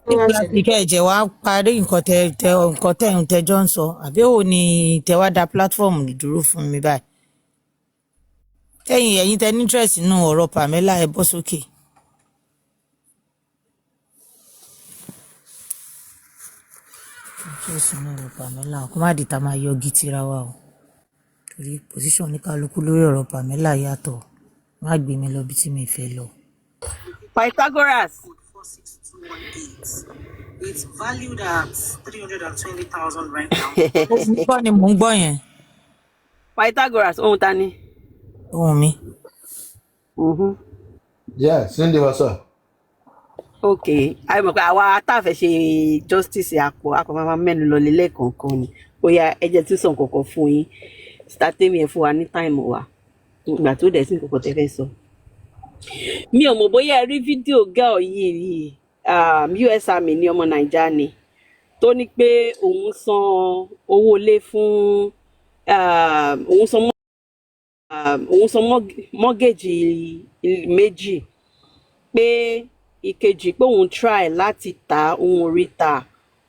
nígbà tí kẹ̀jẹ̀ wá parí nǹkan tẹ̀ ń tẹjọ́ ń sọ àbí òun ni tẹ wá da platform dúró fún mi báyìí ẹ̀yin tẹ ní interest nínú ọ̀rọ̀ Pamela ẹ bọ́ sókè. interest nínú ọ̀rọ̀ Pamela kó má di ta máa yọgi tira wa o torí position oníkálukú lórí ọ̀rọ̀ Pamela yàtọ̀ má gbé mi lọ bí tí mi fẹ́ lọ. Pythagoras. It's valued at 320,000 right now. Gbọ́ ni mò ń gbọ́ yẹn. Pythagoras ohun ta ni. Ohun mi. Yeah, Cindy, what's up? Okay, àyè mọ̀ pé àwa tá a fẹ́ ṣe justice àpò máa mẹ́nu lọ lélẹ̀ kọ̀ọ̀kan ni bóyá ẹjẹ́ tí sàn kọ̀ọ̀kan fún yín startemi ẹ̀ fún wa ní táìmù wa ìgbà tó dẹ̀ sí nǹkan tẹ́ fẹ́ sọ. Mi ò mọ̀ bóyá ẹ rí fídíò girl yìí US Army ní ọmọ Nàìjíríà ni tó ní pé òun san owó ilé fún òun san mọ́gẹ́jì méjì pé ìkejì pé òun try láti ta òun ò rí ta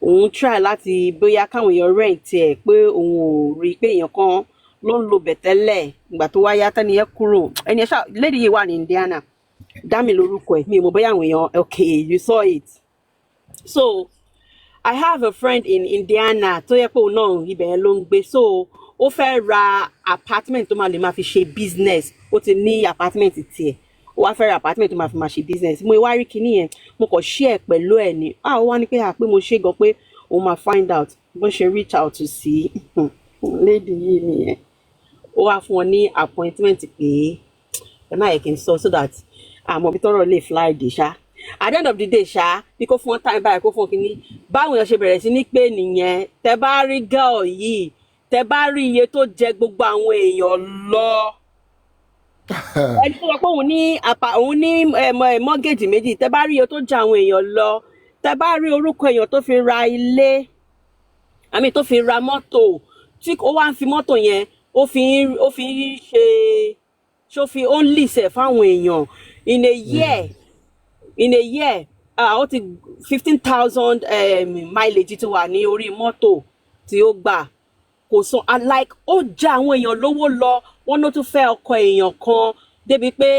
òun try láti bóyá káwọn èèyàn rent ẹ̀ pé òun ò rí pé èèyàn kan ló ń lo bẹ̀tẹ́lẹ̀ ìgbà tó wáyá tẹ́ni yẹn kúrò ẹni ẹ̀ ṣá lady yìí wà ní Indiana dá mi lórúkọ ẹ̀ mi ò mọ̀ bóyá àwọn èèyàn okay you saw it so I have a friend in Indiana tó yẹ pé òun náà ibẹ̀ yẹn ló ń gbé so ó fẹ́ ra apartment tó máa lè máa fi ṣe business ó ti ní apartment tiẹ̀ ó wá fẹ́ ra apartment tó máa fi máa ṣe business mo wá rí kinní yẹn mo kàn share pẹ̀lú ẹ̀ ní ó wá ní pé pé mo ṣe gan pé òun máa find out bó ṣe reach out to sí lady yìí nìyẹn ó wá fún wọn ní appointment pé ẹ má yẹ kí n sọ so that àmọ́ bí tọ́rọ̀ lè fly dé ṣá at the end of the day ṣá bí kò fún wọn time báyìí kò fún wọn kinní báwọn èèyàn ṣe bẹ̀rẹ̀ sí ní pé nìyẹn tẹ bá rí girl yìí tẹ bá rí iye tó jẹ gbogbo àwọn èèyàn lọ ẹni tó sọ pé òun ní mọ́gẹ́jì méjì tẹ bá rí iye tó jẹ àwọn èèyàn lọ tẹ bá rí orúkọ èèyàn tó fi ra ilé àmì tó fi ra mọ́tò tí ó wá ń fi mọ́tò yẹn ó fi ń ṣe ṣófi ó ń lìṣẹ̀ fáwọn èèyàn in a year ó ti 15,000 mileage ti wà ní orí mọ́tò tí ó gbà kò san like ó já àwọn èèyàn lówó lọ wọn ló tún fẹ́ ọkọ èèyàn kan débi pé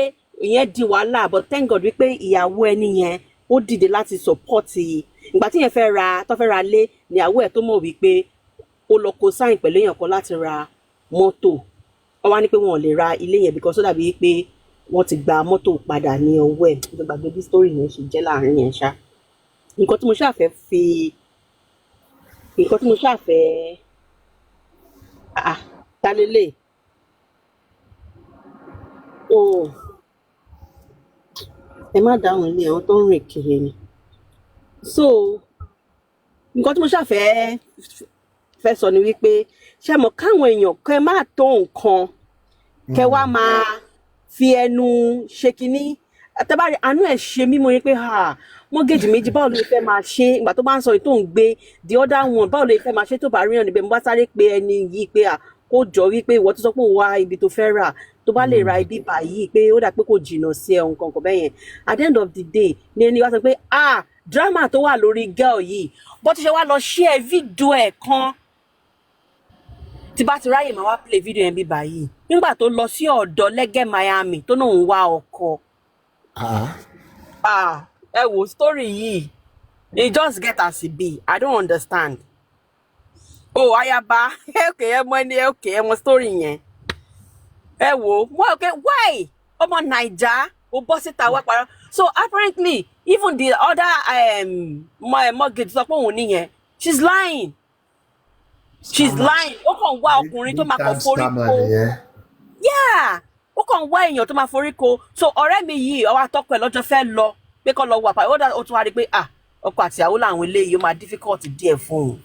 ìyẹn di wàhálà but thank God wípé ìyàwó ẹni yẹn ó dìde láti support ìgbà tí yẹn fẹ́ ra lé ìyàwó ẹ̀ tó mọ̀ wípé ó lọ kó sáìn pẹ̀lú èèyàn kan láti ra mọ́tò wọ́n wá ní pé wọn ò lè ra ilé yẹn because ó dàbí pé wọ́n ti gba mọ́tò padà ní ọwọ́ ẹ̀ gbàgbé bí story yẹn ṣe jẹ́ láàrin yẹn ṣá nǹkan tí mo ṣàfẹ́ talele ẹ má dáhùn ilé àwọn tó ń rìn kiri ni so nǹkan tí mo fẹ́ sọ ni wípé ṣe mọ̀ káwọn èèyàn kẹ má tó nǹkan kẹ wá máa fi ẹnu ṣe kínní àtẹ́bárí àánú ẹ̀ ṣe mí mo rí pé mọ́gẹ́jì méjì báwo ló fẹ́ máa ṣe ìgbà tó bá ń sọ èyí tó ń gbé the other one báwo ló fẹ́ máa ṣe tó bá rí ọ̀nà ibẹ̀ mo bá sáré pé ẹni yìí pé kó jọ wípé ìwọ tó sọ pé òun wá ibi tó fẹ́ rà tó bá lè ra ibi báyìí pé ó dà pé kò jìnnà sí ẹ̀ nǹkan kan bẹ́yẹn at the end of the day ní ẹni wá sọ pé drama tó wà lórí girl yìí bó ti ṣe wá lọ share fídíò ẹ̀ kan tí bá ti ráyè máa wá play fídíò yẹn bí báyìí nígbà tó lọ sí ọ̀dọ̀ lẹ́gẹ̀ Miami tó náà ń wá ọkọ ẹ wò story yìí It just get as it be. I don't understand. Oh, ayaba. Okay, emo story yẹn. Ẹ wò, okay, why? Ọmọ Naija, ó bọ́ síta wá parọ́. So apparently, even the other my mortgage sọ pé òun nìyẹn. She's lying. She's lying. Ó kàn wá ọkùnrin tó máa kàn forí kó. Yeah. Ó kàn wá èèyàn tó máa forí kó. So ọ̀rẹ́ mi yìí, ọwọ́ àtọ́kọ ẹ̀ lọ́jọ́ fẹ́ lọ pé kó lọ wà pa. Ó tún wá rí pé ọkọ àti ìyàwó làwọn eléyìí ó máa difficult díẹ̀ fún un.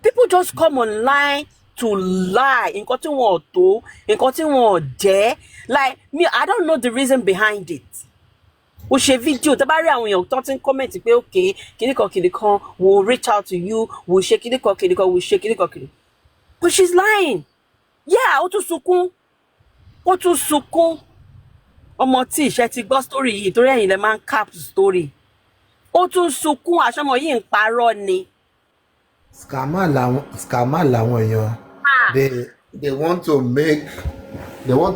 People just come online to lie. Nǹkan tí wọn ò tó, nǹkan tí wọn ò jẹ́. Like me, I don't know the reason behind it. Ó ṣe fídíò tó bá rí àwọn èèyàn tó ti ń comment pé okay, kìnìkan will reach out to you, will ṣe kìnìkan, will ṣe kìnìkan. But she's lying. Yeah, ó tún sunkún. Ọmọ tí ìṣẹ́ ti gbọ́ story yìí torí ẹ̀yin lẹ máa ń cap story. Ó tún sunkún àṣọmọ yìí ń parọ́ ni. Scammer làwọn èèyàn. They want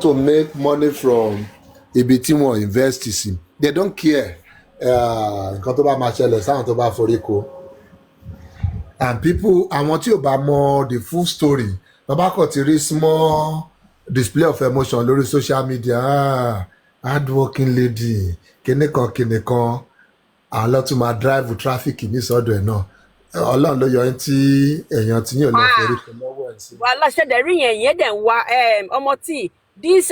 to make money from ibi tí wọ́n invest sí. They don't care nǹkan tó bá máa ṣẹlẹ̀ sáwọn tó bá forí kó. And people, àwọn tí ò bá mọ the full story, bàbá kò ti rí small display of emotion lórí social media. Hardworking lady, kìnìkan, àwọn lọ tún máa drive traffic ní sọ́dọ̀ ẹ̀ náà. Ọlọ́run ló yọ ẹ́ tí èèyàn tí yóò lọ forí kó lọ́wọ́ ẹ̀ sí. Wàhálà ṣẹ̀dẹ̀ rí yẹn dẹ̀ ń wá ọmọ tí this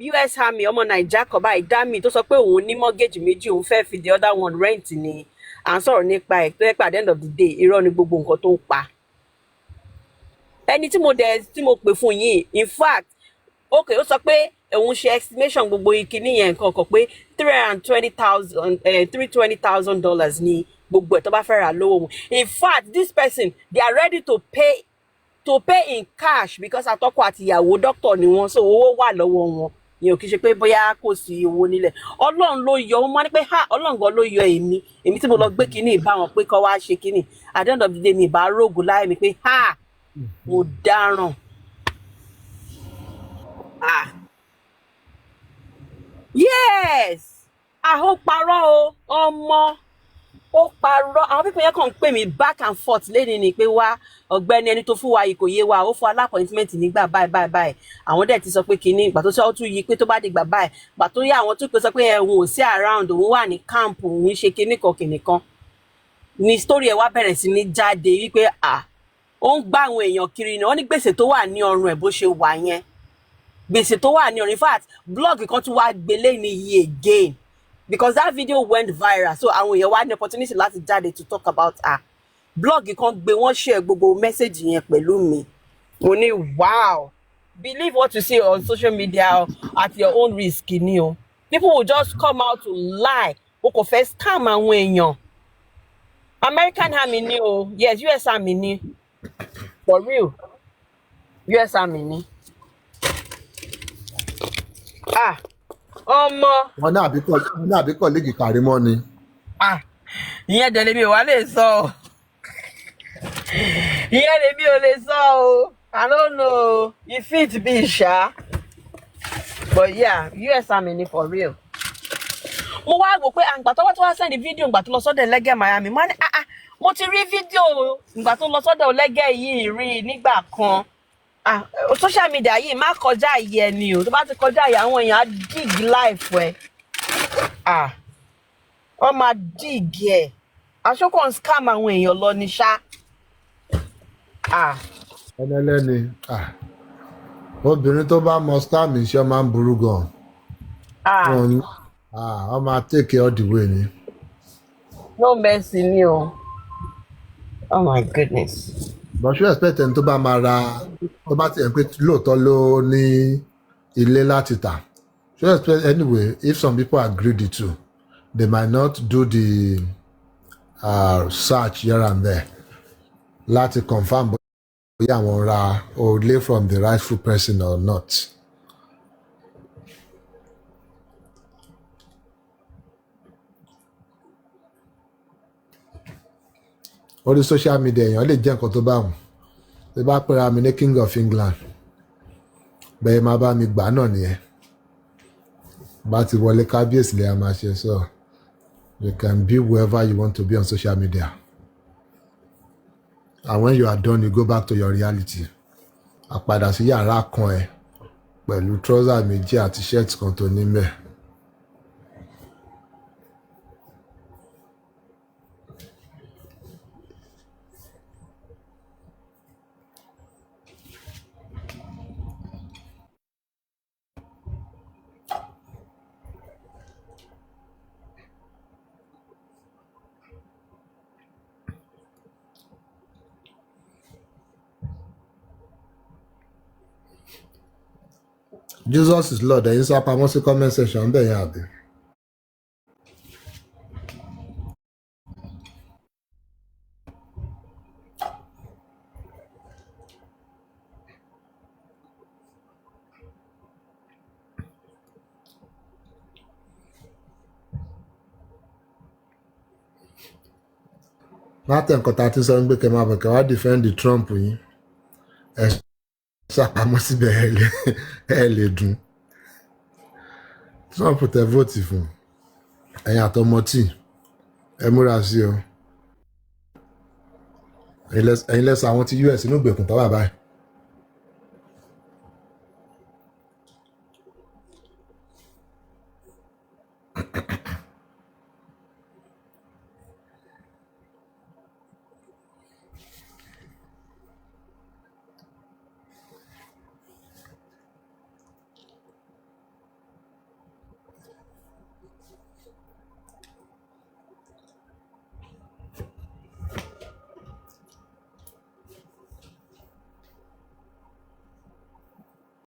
US Army ọmọ Naija kan báyìí Dami tó sọ pé òun ní mortgage méjì òun fẹ́ fi the other one rent ni à ń sọ̀rọ̀ nípa ẹ̀ tó yẹ pé at the end of the day irọ́ ni gbogbo nǹkan tó ń pa. Ẹni tí mo pè fún yìí in fact okay ó sọ pé òun ṣe estimation gbogbo ìkíní yẹn nǹkan kan pé $320,000 ní gbogbo ẹ̀ tó bá fẹ́ rà lówó wọn. In fact this person they are ready to pay in cash because àtọkọ àti ìyàwó doctor ni wọ́n so owó wà lọ́wọ́ wọn ni ò kì í ṣe pé bóyá kò sí owó nílẹ̀. Ọlọ́run ló yọ wọ́n ní pé Ọlọ́run gan ló yọ èmi tí mo lọ gbé kínní ìbá wọn pé kó wá ṣe kínní at the end of the day mi ìbá rògùn láì mi pé mo dáràn. Yes àhóparọ́ o ọmọ ó parọ́ àwọn pípẹ́ yẹn kàn ń pè mí back and forth lẹ́ni ni pé wá ọ̀gbẹ́ni ẹni tó fún wa yìí kò yé wa ó fún alápọ̀ntímẹ́ǹt nígbà báyìí àwọn dẹ̀ ti sọ pé kínní ìgbà tó sọ ó tún yí pé tó bá di gbà báyìí gbà tó yá àwọn tún pé sọ pé òun ò sí around òun wà ní camp òun ṣe kìnìkan ni story ẹ̀ wá bẹ̀rẹ̀ sí ní jáde wípé ó ń gbá àwọn èèyàn kiri ni wọ́n ní gbèsè tó wà ní ọrùn ẹ̀ bó ṣe wà yẹn gbèsè tó wà ní ọrùn in fact blog kan tún wá gbélé ní iye again because that video went viral so àwọn èèyàn wá ní opportunity láti jáde to talk about her blog kan gbé wọ́n share gbogbo message yẹn pẹ̀lú mi mo ní wow believe what you see on social media at your own risk ni o people will just come out to lie o kò fẹ́ scam àwọn èèyàn American Army ni o yes US Army ni for real US Army ni ọmọ. wọn náà àbí kọ́lẹ́gì Kàrímọ́ ni. ìyẹn dẹ̀ lèmi ò wá lè sọ o ìyẹn lèmi ò lè sọ o I don't know if it be ṣá but yeah US Army ni for real. mo wá wò pé àgbà tó wá sẹ́ndì fídíò ìgbà tó lọ sọ́dọ̀ ẹlẹ́gẹ̀ Miami mo ní mo ti rí fídíò ìgbà tó lọ sọ́dọ̀ ẹlẹ́gẹ̀ yìí rí nígbà kan. Social media yìí má kọjá ìyẹ ni o tó bá ti kọjá ìyẹ àwọn èèyàn á dig life ẹ wọ́n máa dig ẹ aṣọ́kọ̀ ń scam àwọn èèyàn lọ ní ṣá. ẹlẹ́ni obìnrin tó bá mọ scam iṣẹ́ máa ń burú gan wọ́n máa take all the way ni. No mercy ni o oh my goodness. But you expect ẹni tó bá máa ra tó bá ti ẹ̀ pé lóòótọ́ ló ní ilé láti tà. You expect anyway if some people are greedy too they might not do the search here and there láti confirm bóyá àwọn ra or lay from the rightful person or not. Orí social media èèyàn lè jẹ́ nǹkan tó bá wù tí bá pera mi ní King of England bẹ́ẹ̀ máa bá mi gbà náà nìyẹn bá ti wọlé kábíyèsí lè máa ṣe so you can be wherever you want to be on social media and when you are done you go back to your reality àpadà sí yàrá kan ẹ pẹ̀lú trouser méjì àti shirt kan tó ní mẹ́. Jesus is Lord ẹ̀yin sá pamọ́ sí comment section bẹ́ẹ̀ yẹn àbí. láti nǹkan tá a ti sọ ń gbé kẹ́ máa bọ̀ kẹ́ wá defend Trump yín ẹ ṣàpamọ́ síbẹ̀ ẹ lè dùn Trump tẹ vóòtì fún ẹ̀yin àtọmọ tí ẹ múra sí o ẹ̀yin lẹ́sọ̀ àwọn ti US inú ìgbèkùn tó wà báyìí.